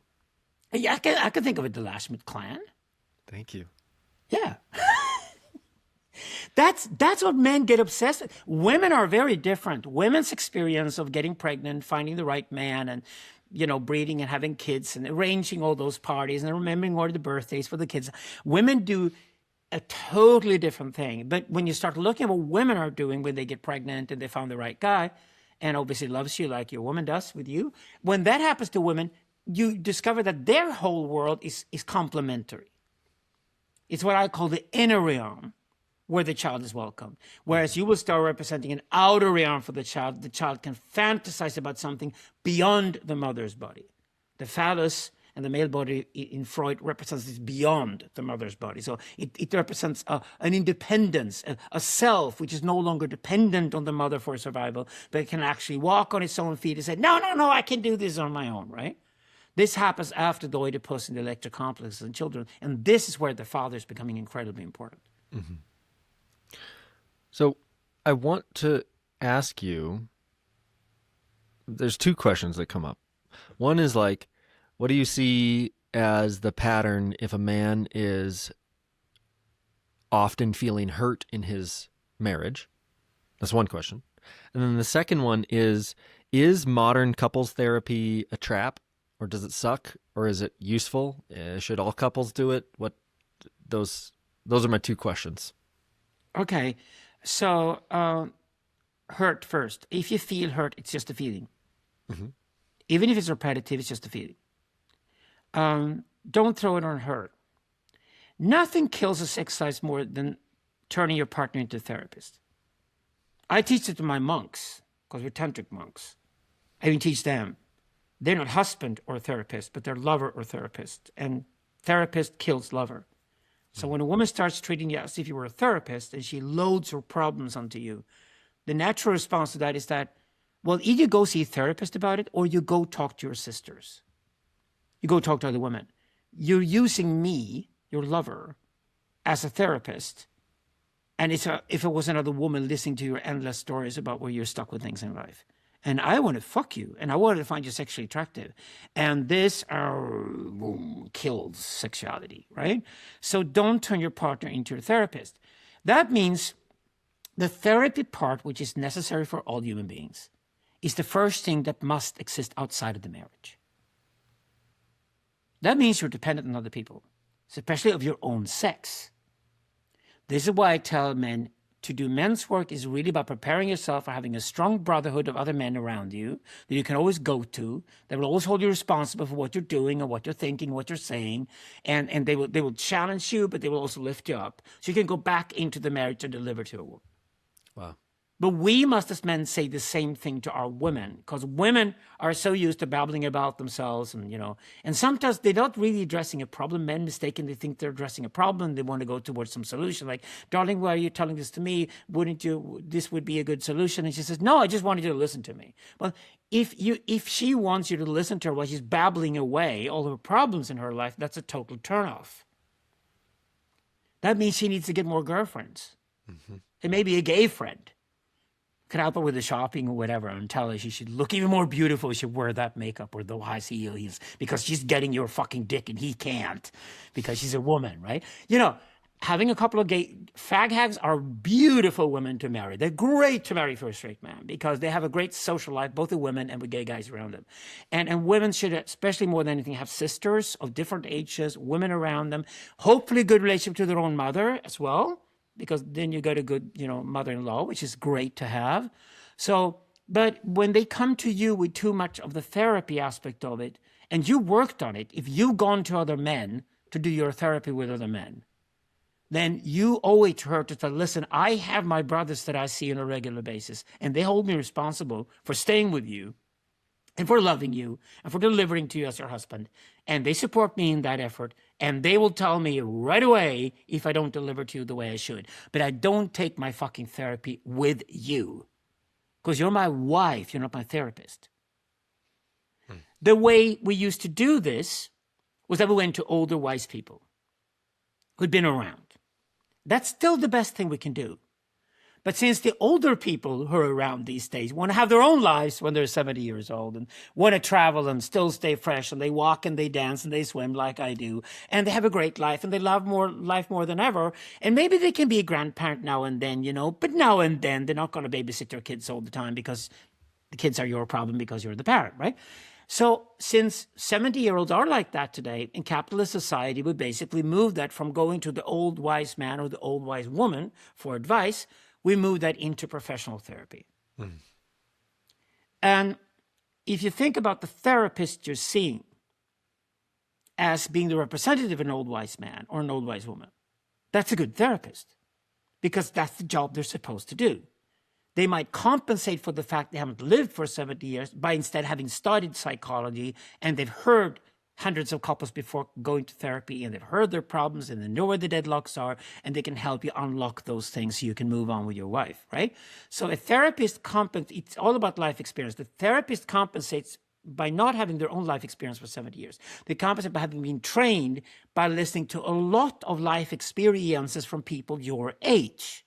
Yeah, I can think of it, the Lashmut clan. Thank you. Yeah. That's what men get obsessed with. Women are very different. Women's experience of getting pregnant, finding the right man, and breeding and having kids and arranging all those parties and remembering all the birthdays for the kids. Women do a totally different thing. But when you start looking at what women are doing when they get pregnant and they found the right guy, and obviously loves you like your woman does with you, when that happens to women, you discover that their whole world is complementary. It's what I call the inner realm, where the child is welcome. Whereas you will start representing an outer realm for the child can fantasize about something beyond the mother's body. The phallus and the male body in Freud represents this beyond the mother's body. So it represents an independence, a self which is no longer dependent on the mother for survival, but it can actually walk on its own feet and say, no, I can do this on my own, right? This happens after the Oedipus and the Electra complexes in children. And this is where the father is becoming incredibly important. Mm-hmm. So I want to ask you, there's two questions that come up. One is like, what do you see as the pattern if a man is often feeling hurt in his marriage? That's one question. And then the second one is modern couples therapy a trap, or does it suck, or is it useful? Should all couples do it? Those are my two questions. Okay. So hurt first. If you feel hurt, it's just a feeling. Mm-hmm. Even if it's repetitive, it's just a feeling. Don't throw it on her. Nothing kills a sex life more than turning your partner into a therapist. I teach it to my monks, because we're tantric monks. I even teach them. They're not husband or therapist, but they're lover or therapist. And therapist kills lover. So when a woman starts treating you as if you were a therapist and she loads her problems onto you, the natural response to that is that, well, either you go see a therapist about it or you go talk to your sisters. You go talk to other women. You're using me, your lover, as a therapist. And if it was another woman listening to your endless stories about where you're stuck with things in life. And I want to fuck you. And I want to find you sexually attractive. And this kills sexuality, right? So don't turn your partner into a therapist. That means the therapy part, which is necessary for all human beings, is the first thing that must exist outside of the marriage. That means you're dependent on other people, especially of your own sex. This is why I tell men to do men's work is really about preparing yourself for having a strong brotherhood of other men around you that you can always go to, that will always hold you responsible for what you're doing and what you're thinking, what you're saying, and they will challenge you, but they will also lift you up. So you can go back into the marriage and deliver to a woman. Wow. But we must as men say the same thing to our women, because women are so used to babbling about themselves and sometimes they're not really addressing a problem. Men mistakenly think they're addressing a problem. They want to go towards some solution. Like, darling, why are you telling this to me? This would be a good solution? And she says, no, I just wanted you to listen to me. Well, if she wants you to listen to her while she's babbling away all her problems in her life, that's a total turnoff. That means she needs to get more girlfriends. Mm-hmm. And maybe a gay friend. Could help her with the shopping or whatever and tell her she should look even more beautiful. She should wear that makeup or the high heels because she's getting your fucking dick and he can't because she's a woman, right? Having a couple of gay fag hags are beautiful women to marry. They're great to marry for a straight man because they have a great social life, both the women and with gay guys around them. And women should, especially more than anything, have sisters of different ages, women around them, hopefully a good relationship to their own mother as well. Because then you get a good, mother-in-law, which is great to have. So, but when they come to you with too much of the therapy aspect of it, and you worked on it, if you've gone to other men to do your therapy with other men, then you owe it to her to say, listen, I have my brothers that I see on a regular basis, and they hold me responsible for staying with you, and for loving you, and for delivering to you as your husband. And they support me in that effort. And they will tell me right away if I don't deliver to you the way I should. But I don't take my fucking therapy with you. Because you're my wife, you're not my therapist. The way we used to do this was that we went to older, wise people who'd been around. That's still the best thing we can do. But since the older people who are around these days want to have their own lives when they're 70 years old and want to travel and still stay fresh, and they walk and they dance and they swim like I do, and they have a great life and they love life more than ever, and maybe they can be a grandparent now and then, but now and then they're not going to babysit their kids all the time because the kids are your problem because you're the parent, right? So since 70-year-olds are like that today, in capitalist society, we basically move that from going to the old wise man or the old wise woman for advice, we move that into professional therapy. And if you think about the therapist you're seeing as being the representative of an old wise man or an old wise woman, that's a good therapist because that's the job they're supposed to do. They might compensate for the fact they haven't lived for 70 years by instead having studied psychology, and they've heard hundreds of couples before going to therapy, and they've heard their problems and they know where the deadlocks are, and they can help you unlock those things so you can move on with your wife, right? So a therapist it's all about life experience. The therapist compensates by not having their own life experience for 70 years. They compensate by having been trained by listening to a lot of life experiences from people your age.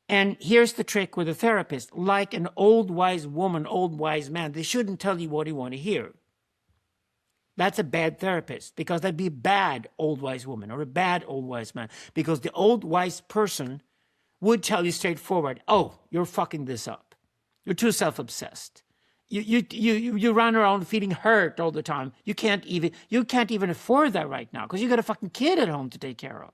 And here's the trick with a therapist. Like an old wise woman, old wise man, they shouldn't tell you what you want to hear. That's a bad therapist, because that'd be a bad old wise woman or a bad old wise man, because the old wise person would tell you straightforward, oh, you're fucking this up. You're too self-obsessed. You run around feeling hurt all the time. You can't even afford that right now because you got a fucking kid at home to take care of.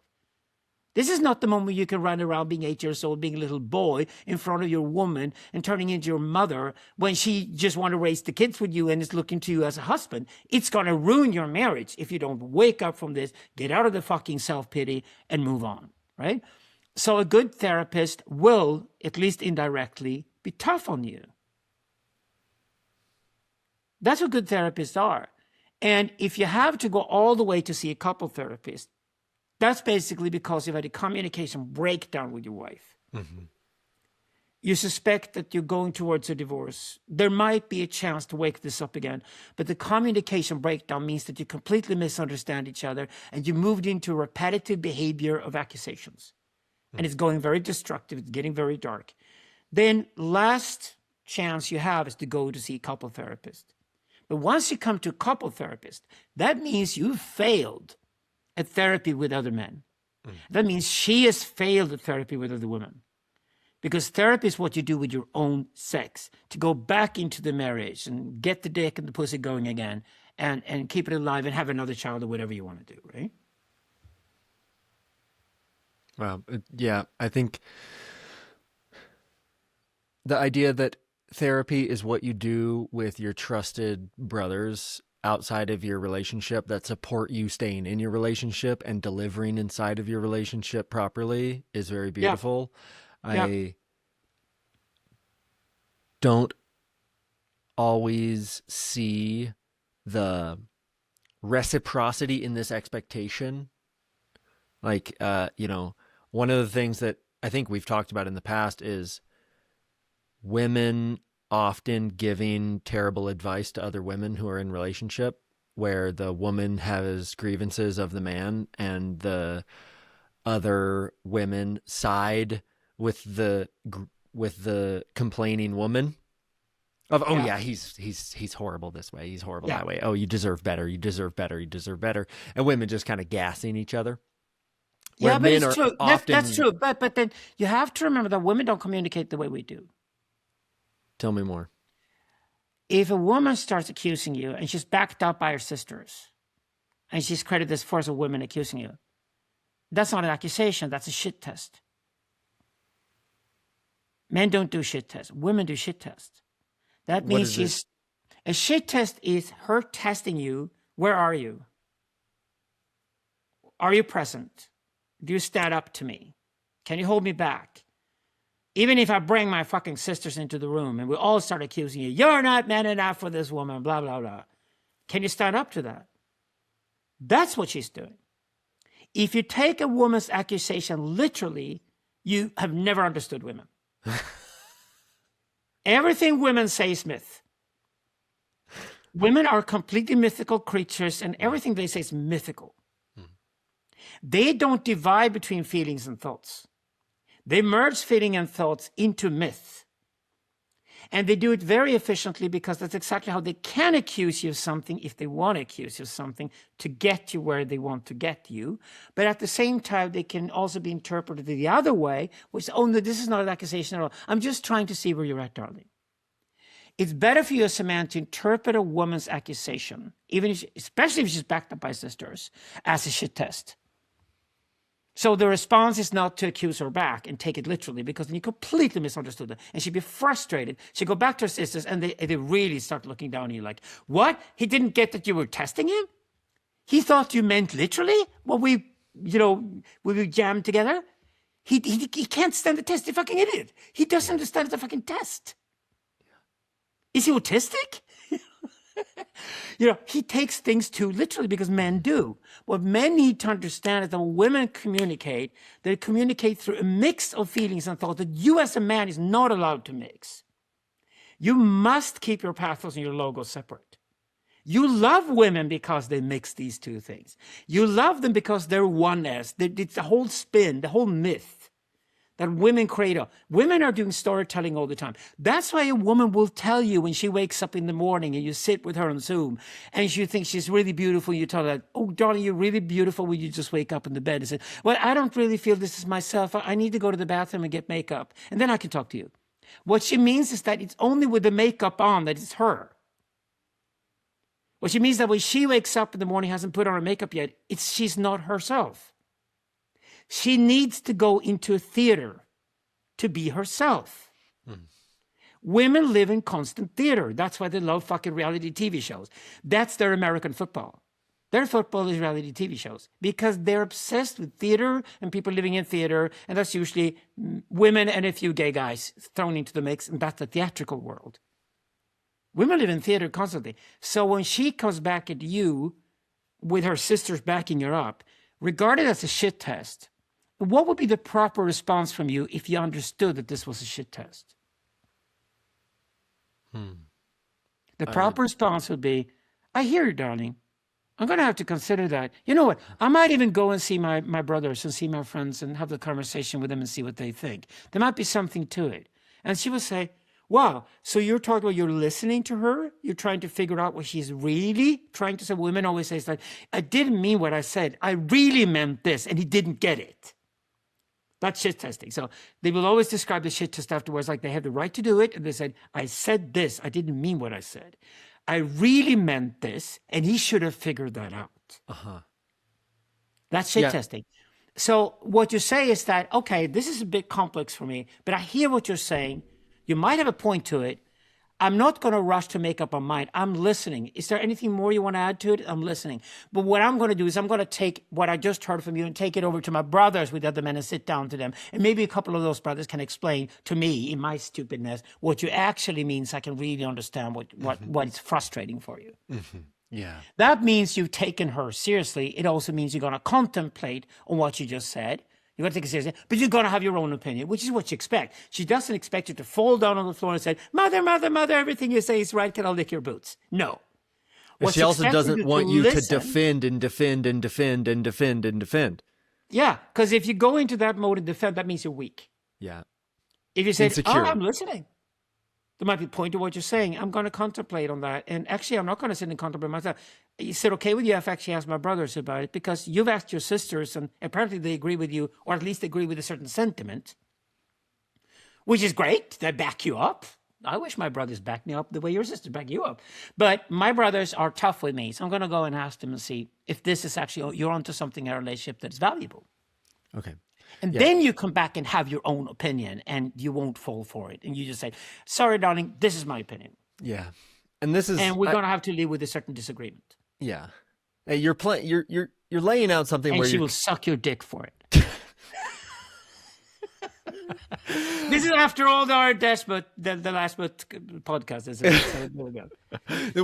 This is not the moment you can run around being 8 years old, being a little boy in front of your woman and turning into your mother when she just want to raise the kids with you and is looking to you as a husband. It's going to ruin your marriage if you don't wake up from this, get out of the fucking self-pity and move on, right? So a good therapist will, at least indirectly, be tough on you. That's what good therapists are. And if you have to go all the way to see a couple therapist, that's basically because you've had a communication breakdown with your wife. You suspect that you're going towards a divorce. There might be a chance to wake this up again, but the communication breakdown means that you completely misunderstand each other and you moved into a repetitive behavior of accusations. And it's going very destructive. It's getting very dark. Then last chance you have is to go to see a couple therapist. But once you come to a couple therapist, that means you've failed at therapy with other men. That means she has failed at therapy with other women. Because therapy is what you do with your own sex, to go back into the marriage and get the dick and the pussy going again and keep it alive and have another child or whatever you want to do, right? Well, yeah, I think the idea that therapy is what you do with your trusted brothers outside of your relationship that support you staying in your relationship and delivering inside of your relationship properly is very beautiful. Yeah. I don't always see the reciprocity in this expectation. Like, one of the things that I think we've talked about in the past is women often giving terrible advice to other women who are in relationship, where the woman has grievances of the man and the other women side with the complaining woman of, oh yeah, he's horrible this way, he's horrible that way, oh, you deserve better, you deserve better, you deserve better, and women just kind of gassing each other. Yeah, but it's true. That's true. But then you have to remember that women don't communicate the way we do. Tell me more. If a woman starts accusing you and she's backed up by her sisters and she's credited as force of women accusing you, that's not an accusation. That's a shit test. Men don't do shit tests. Women do shit tests. That means a shit test is her testing you. Where are you? Are you present? Do you stand up to me? Can you hold me back? Even if I bring my fucking sisters into the room and we all start accusing you, you're not man enough for this woman, blah, blah, blah. Can you stand up to that? That's what she's doing. If you take a woman's accusation literally, you have never understood women. Everything women say is myth. Women are completely mythical creatures, and everything they say is mythical. They don't divide between feelings and thoughts. They merge feeling and thoughts into myth. And they do it very efficiently because that's exactly how they can accuse you of something if they want to accuse you of something to get you where they want to get you. But at the same time, they can also be interpreted the other way, which, oh, no, this is not an accusation at all. I'm just trying to see where you're at, darling. It's better for you as a man to interpret a woman's accusation, even if, especially if she's backed up by sisters, as a shit test. So the response is not to accuse her back and take it literally, because then you completely misunderstood her. And she'd be frustrated. She'd go back to her sisters and they really start looking down on you like, what? He didn't get that you were testing him? He thought you meant literally what we jammed together? He can't stand the test, you fucking idiot. He doesn't understand the fucking test. Is he autistic? He takes things too literally because men do. What men need to understand is that when women communicate, they communicate through a mix of feelings and thoughts that you as a man is not allowed to mix. You must keep your pathos and your logos separate. You love women because they mix these two things. You love them because they're oneness. It's the whole spin, the whole myth that women create. Women are doing storytelling all the time. That's why a woman will tell you when she wakes up in the morning and you sit with her on Zoom and she thinks she's really beautiful. You tell her, oh, darling, you're really beautiful when you just wake up in the bed and say, well, I don't really feel this is myself. I need to go to the bathroom and get makeup. And then I can talk to you. What she means is that it's only with the makeup on that it's her. What she means is that when she wakes up in the morning, hasn't put on her makeup yet, she's not herself. She needs to go into a theater to be herself. Women live in constant theater. That's why they love fucking reality TV shows. That's their American football. Their football is reality TV shows because they're obsessed with theater and people living in theater. And that's usually women and a few gay guys thrown into the mix. And that's the theatrical world. Women live in theater constantly. So when she comes back at you with her sisters backing her up, regarded as a shit test, what would be the proper response from you if you understood that this was a shit test? The proper response would be, I hear you, darling. I'm going to have to consider that. You know what? I might even go and see my brothers and see my friends and have the conversation with them and see what they think. There might be something to it. And she would say, wow, so you're talking about you're listening to her? You're trying to figure out what she's really trying to say? Women always say, like, I didn't mean what I said. I really meant this, and he didn't get it. That's shit testing. So they will always describe the shit test afterwards like they have the right to do it. And they said, I said this. I didn't mean what I said. I really meant this, and he should have figured that out. That's shit testing. So what you say is that, okay, this is a bit complex for me, but I hear what you're saying. You might have a point to it. I'm not going to rush to make up my mind. I'm listening. Is there anything more you want to add to it? I'm listening. But what I'm going to do is I'm going to take what I just heard from you and take it over to my brothers with the other men and sit down to them. And maybe a couple of those brothers can explain to me in my stupidness what you actually mean so I can really understand what is frustrating for you. Yeah. That means you've taken her seriously. It also means you're going to contemplate on what you just said. You're going to take it seriously, but you're going to have your own opinion, which is what you expect. She doesn't expect you to fall down on the floor and say, mother, mother, mother, everything you say is right. Can I lick your boots? No. She also doesn't want you to defend and defend and defend and defend and defend. Yeah, because if you go into that mode and defend, that means you're weak. Yeah. If you say, oh, I'm listening. There might be a point to what you're saying. I'm going to contemplate on that. And actually, I'm not going to sit and contemplate myself. Is it okay with you if I actually ask my brothers about it? Because you've asked your sisters, and apparently they agree with you, or at least agree with a certain sentiment, which is great. They back you up. I wish my brothers backed me up the way your sisters back you up. But my brothers are tough with me. So I'm going to go and ask them and see if this is actually, you're onto something in a relationship that's valuable. Okay. And then you come back and have your own opinion, and you won't fall for it. And you just say, sorry, darling, this is my opinion. Yeah. And this is, and we're going to have to live with a certain disagreement. Yeah. Hey, you're laying out something where she will suck your dick for it. This is after all our the last podcast.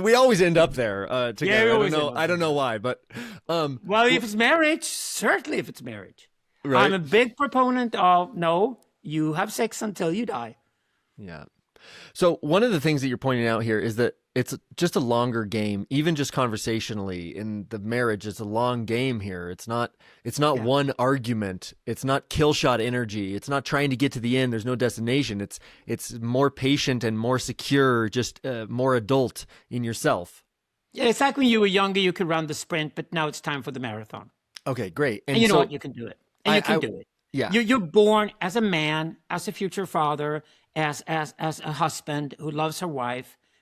We always end up there together. I don't know why, but well, if it's marriage, certainly if it's marriage. Right. I'm a big proponent of no, you have sex until you die. Yeah. So one of the things that you're pointing out here is that it's just a longer game, even just conversationally in the marriage. It's a long game here. It's not Yeah. one argument. It's not kill shot energy. It's not trying to get to the end. There's no destination. It's more patient and more secure, just more adult in yourself. Yeah, it's like when you were younger, you could run the sprint, but now it's time for the marathon. Okay, great. And you know what? You can do it. And you can do it. Yeah. You're born as a man, as a future father, as a husband who loves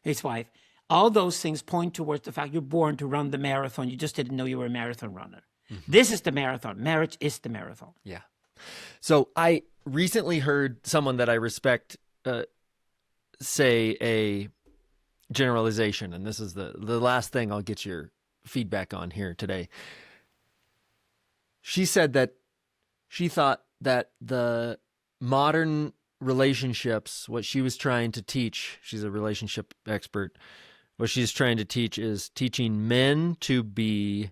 his wife. All those things point towards the fact you're born to run the marathon. You just didn't know you were a marathon runner. Mm-hmm. This is the marathon. Marriage is the marathon. Yeah. So I recently heard someone that I respect say a generalization, and this is the last thing I'll get your feedback on here today. She said that she thought that the modern relationships, what she was trying to teach, she's a relationship expert, what she's trying to teach is teaching men to be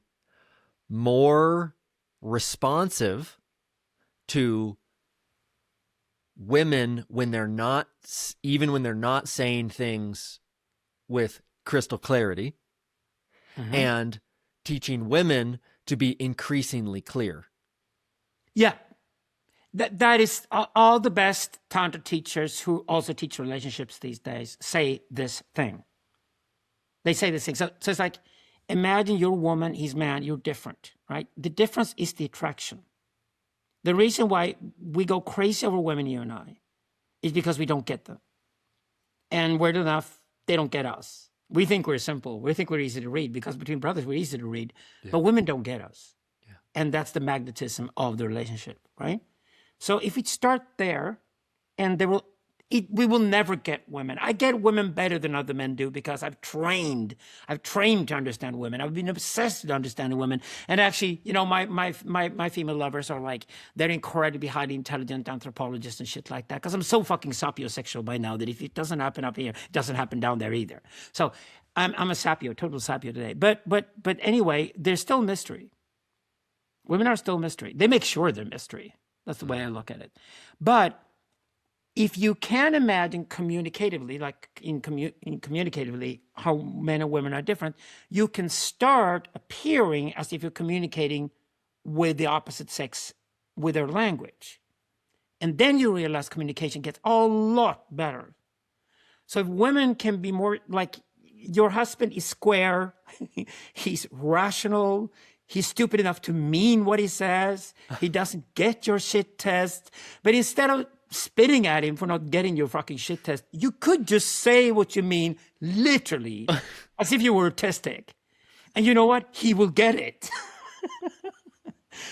more responsive to women when they're not, even when they're not saying things with crystal clarity, mm-hmm. and teaching women to be increasingly clear. Yeah. That is all the best tantra teachers who also teach relationships these days say this thing. They say this thing. So it's like, imagine you're a woman, he's man, you're different, right? The difference is the attraction. The reason why we go crazy over women, you and I, is because we don't get them. And weird enough, they don't get us. We think we're simple. We think we're easy to read because between brothers, we're easy to read. Yeah. But women don't get us. Yeah. And that's the magnetism of the relationship, right? So if we start there, and we will never get women. I get women better than other men do because I've trained to understand women. I've been obsessed with understanding women. And actually, you know, my female lovers are like, they're incredibly highly intelligent anthropologists and shit like that. Because I'm so fucking sapiosexual by now that if it doesn't happen up here, it doesn't happen down there either. So I'm a sapio, total sapio today. But anyway, there's still mystery. Women are still mystery. They make sure they're mystery. That's the way I look at it. But if you can imagine communicatively, like in communicatively, how men and women are different, you can start appearing as if you're communicating with the opposite sex with their language. And then you realize communication gets a lot better. So if women can be more like, your husband is square, he's rational, he's stupid enough to mean what he says, he doesn't get your shit test, but instead of spitting at him for not getting your fucking shit test, you could just say what you mean literally as if you were a test take. And you know what? He will get it.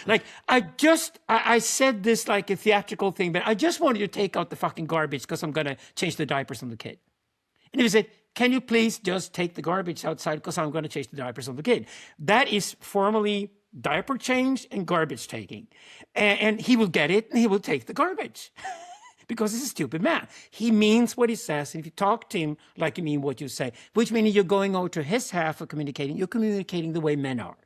Like, I said this like a theatrical thing, but I just wanted you to take out the fucking garbage because I'm going to change the diapers on the kid. And he said, can you please just take the garbage outside because I'm going to change the diapers on the kid. That is formally diaper change and garbage taking. And he will get it and he will take the garbage. Because he's a stupid man. He means what he says. And if you talk to him like you mean what you say, which means you're going over to his half of communicating, you're communicating the way men are.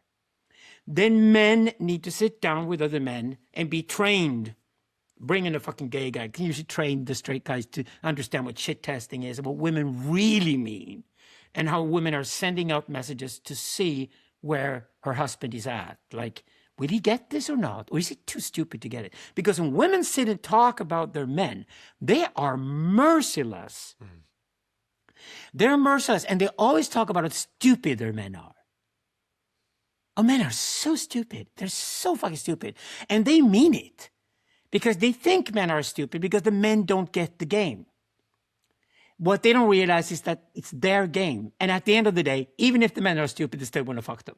Then men need to sit down with other men and be trained. Bring in a fucking gay guy. Can usually train the straight guys to understand what shit testing is and what women really mean. And how women are sending out messages to see where her husband is at. Like, will he get this or not? Or is he too stupid to get it? Because when women sit and talk about their men, they are merciless. Mm. They're merciless. And they always talk about how stupid their men are. Oh, men are so stupid. They're so fucking stupid. And they mean it. Because they think men are stupid because the men don't get the game. What they don't realize is that it's their game. And at the end of the day, even if the men are stupid, they still want to fuck them.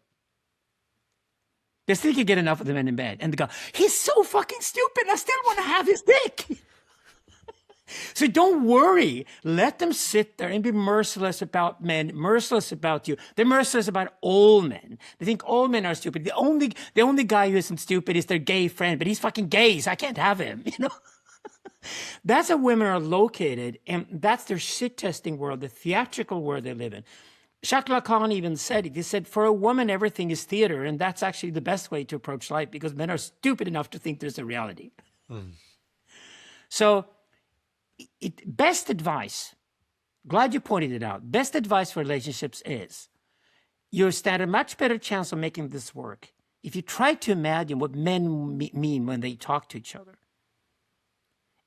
They still can get enough of the men in bed. And they go, he's so fucking stupid, I still want to have his dick. So don't worry. Let them sit there and be merciless about men, merciless about you. They're merciless about all men. They think all men are stupid. The only guy who isn't stupid is their gay friend, but he's fucking gay, so I can't have him, you know? That's how women are located, and that's their shit-testing world, the theatrical world they live in. Jacques Lacan even said it. He said, for a woman, everything is theater, and that's actually the best way to approach life because men are stupid enough to think there's a reality. Mm. So, best advice Glad you pointed it out. Best advice for relationships is you stand a much better chance of making this work if you try to imagine what men mean when they talk to each other.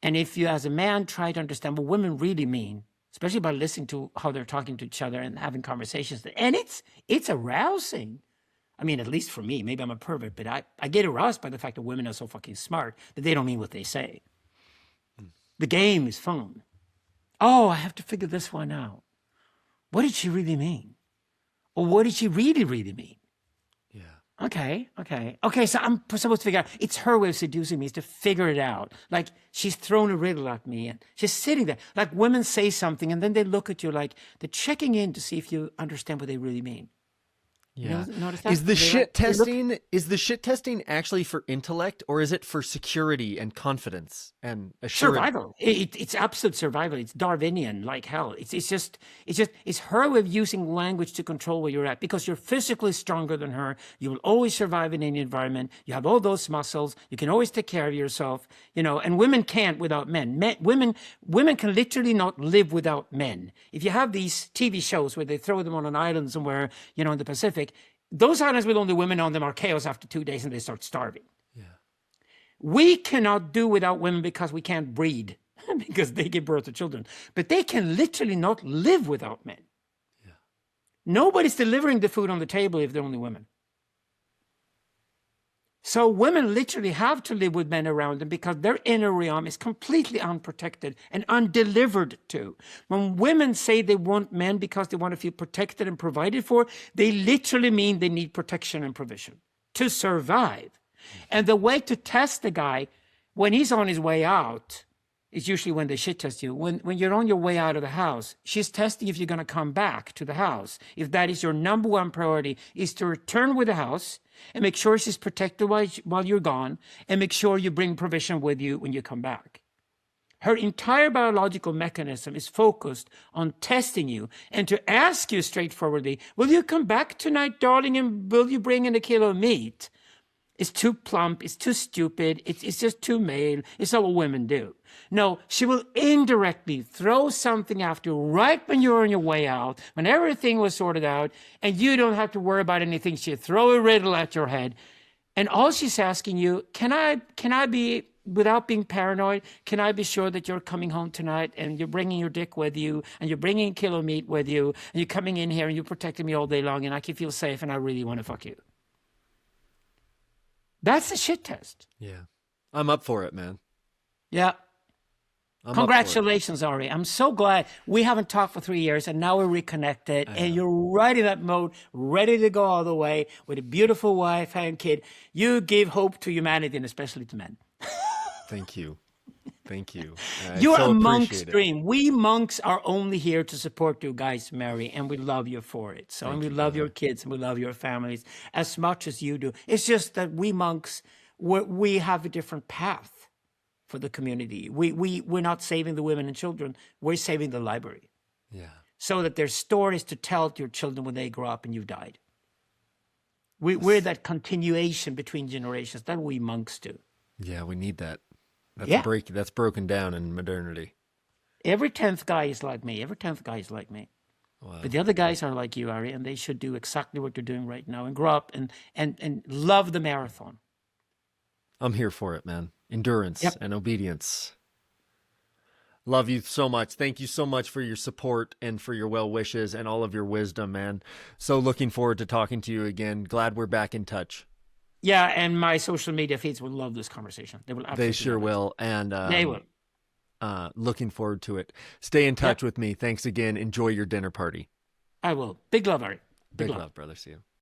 And if you, as a man, try to understand what women really mean, especially by listening to how they're talking to each other and having conversations, and it's arousing. I mean, at least for me, maybe I'm a pervert, but I get aroused by the fact that women are so fucking smart that they don't mean what they say. The game is fun. Oh, I have to figure this one out. What did she really mean? Or what did she really, really mean? Yeah. Okay, so I'm supposed to figure out, it's her way of seducing me, is to figure it out. Like, she's thrown a riddle at me, and she's sitting there. Like, women say something, and then they look at you like they're checking in to see if you understand what they really mean. Yeah. Notice that? Is the shit testing actually for intellect, or is it for security and confidence and assurance? Survival. It's absolute survival. It's Darwinian like hell. It's her way of using language to control where you're at, because you're physically stronger than her. You will always survive in any environment. You have all those muscles. You can always take care of yourself, and women can't without men. Women can literally not live without men. If you have these TV shows where they throw them on an island somewhere, in the Pacific, those islands with only women on them are chaos after 2 days, and they start starving. Yeah. We cannot do without women because we can't breed, because they give birth to children. But they can literally not live without men. Yeah. Nobody's delivering the food on the table if they're only women. So women literally have to live with men around them because their inner realm is completely unprotected and undelivered to. When women say they want men because they want to feel protected and provided for, they literally mean they need protection and provision to survive. And the way to test the guy when he's on his way out is usually when they shit test you. When you're on your way out of the house, she's testing if you're going to come back to the house. If that is your number one priority, is to return with the house and make sure she's protected while you're gone, and make sure you bring provision with you when you come back. Her entire biological mechanism is focused on testing you and to ask you straightforwardly, will you come back tonight, darling, and will you bring in a kilo of meat? It's too plump, it's too stupid, it's just too male. It's not what women do. No, she will indirectly throw something after you right when you're on your way out, when everything was sorted out, and you don't have to worry about anything. She'll throw a riddle at your head. And all she's asking you, can I be, without being paranoid, can I be sure that you're coming home tonight and you're bringing your dick with you and you're bringing a kilo of meat with you and you're coming in here and you're protecting me all day long and I can feel safe and I really want to fuck you. That's the shit test. Yeah. I'm up for it, man. Yeah. Congratulations, Ari. I'm so glad we haven't talked for 3 years and now we're reconnected and you're right in that mode, ready to go all the way with a beautiful wife and kid. You give hope to humanity and especially to men. Thank you. Thank you. You're a monk's dream. We monks are only here to support you guys, Mary, and we love you for it. So, and we love your kids and we love your families as much as you do. It's just that we monks, we have a different path for the community. We're not saving the women and children. We're saving the library. Yeah. So that there's stories to tell to your children when they grow up and you've died. We're that continuation between generations that we monks do. Yeah, we need that. That's broken down in modernity. Every 10th guy is like me. Wow. But the other guys are like you, Ari, and they should do exactly what you're doing right now and grow up and love the marathon. I'm here for it, man. Endurance and obedience. Love you so much. Thank you so much for your support and for your well wishes and all of your wisdom, man. So looking forward to talking to you again. Glad we're back in touch. Yeah, and my social media feeds will love this conversation. They will absolutely. They sure will. And they will. Looking forward to it. Stay in touch with me. Thanks again. Enjoy your dinner party. I will. Big love, Ari. Big love, brother. See you.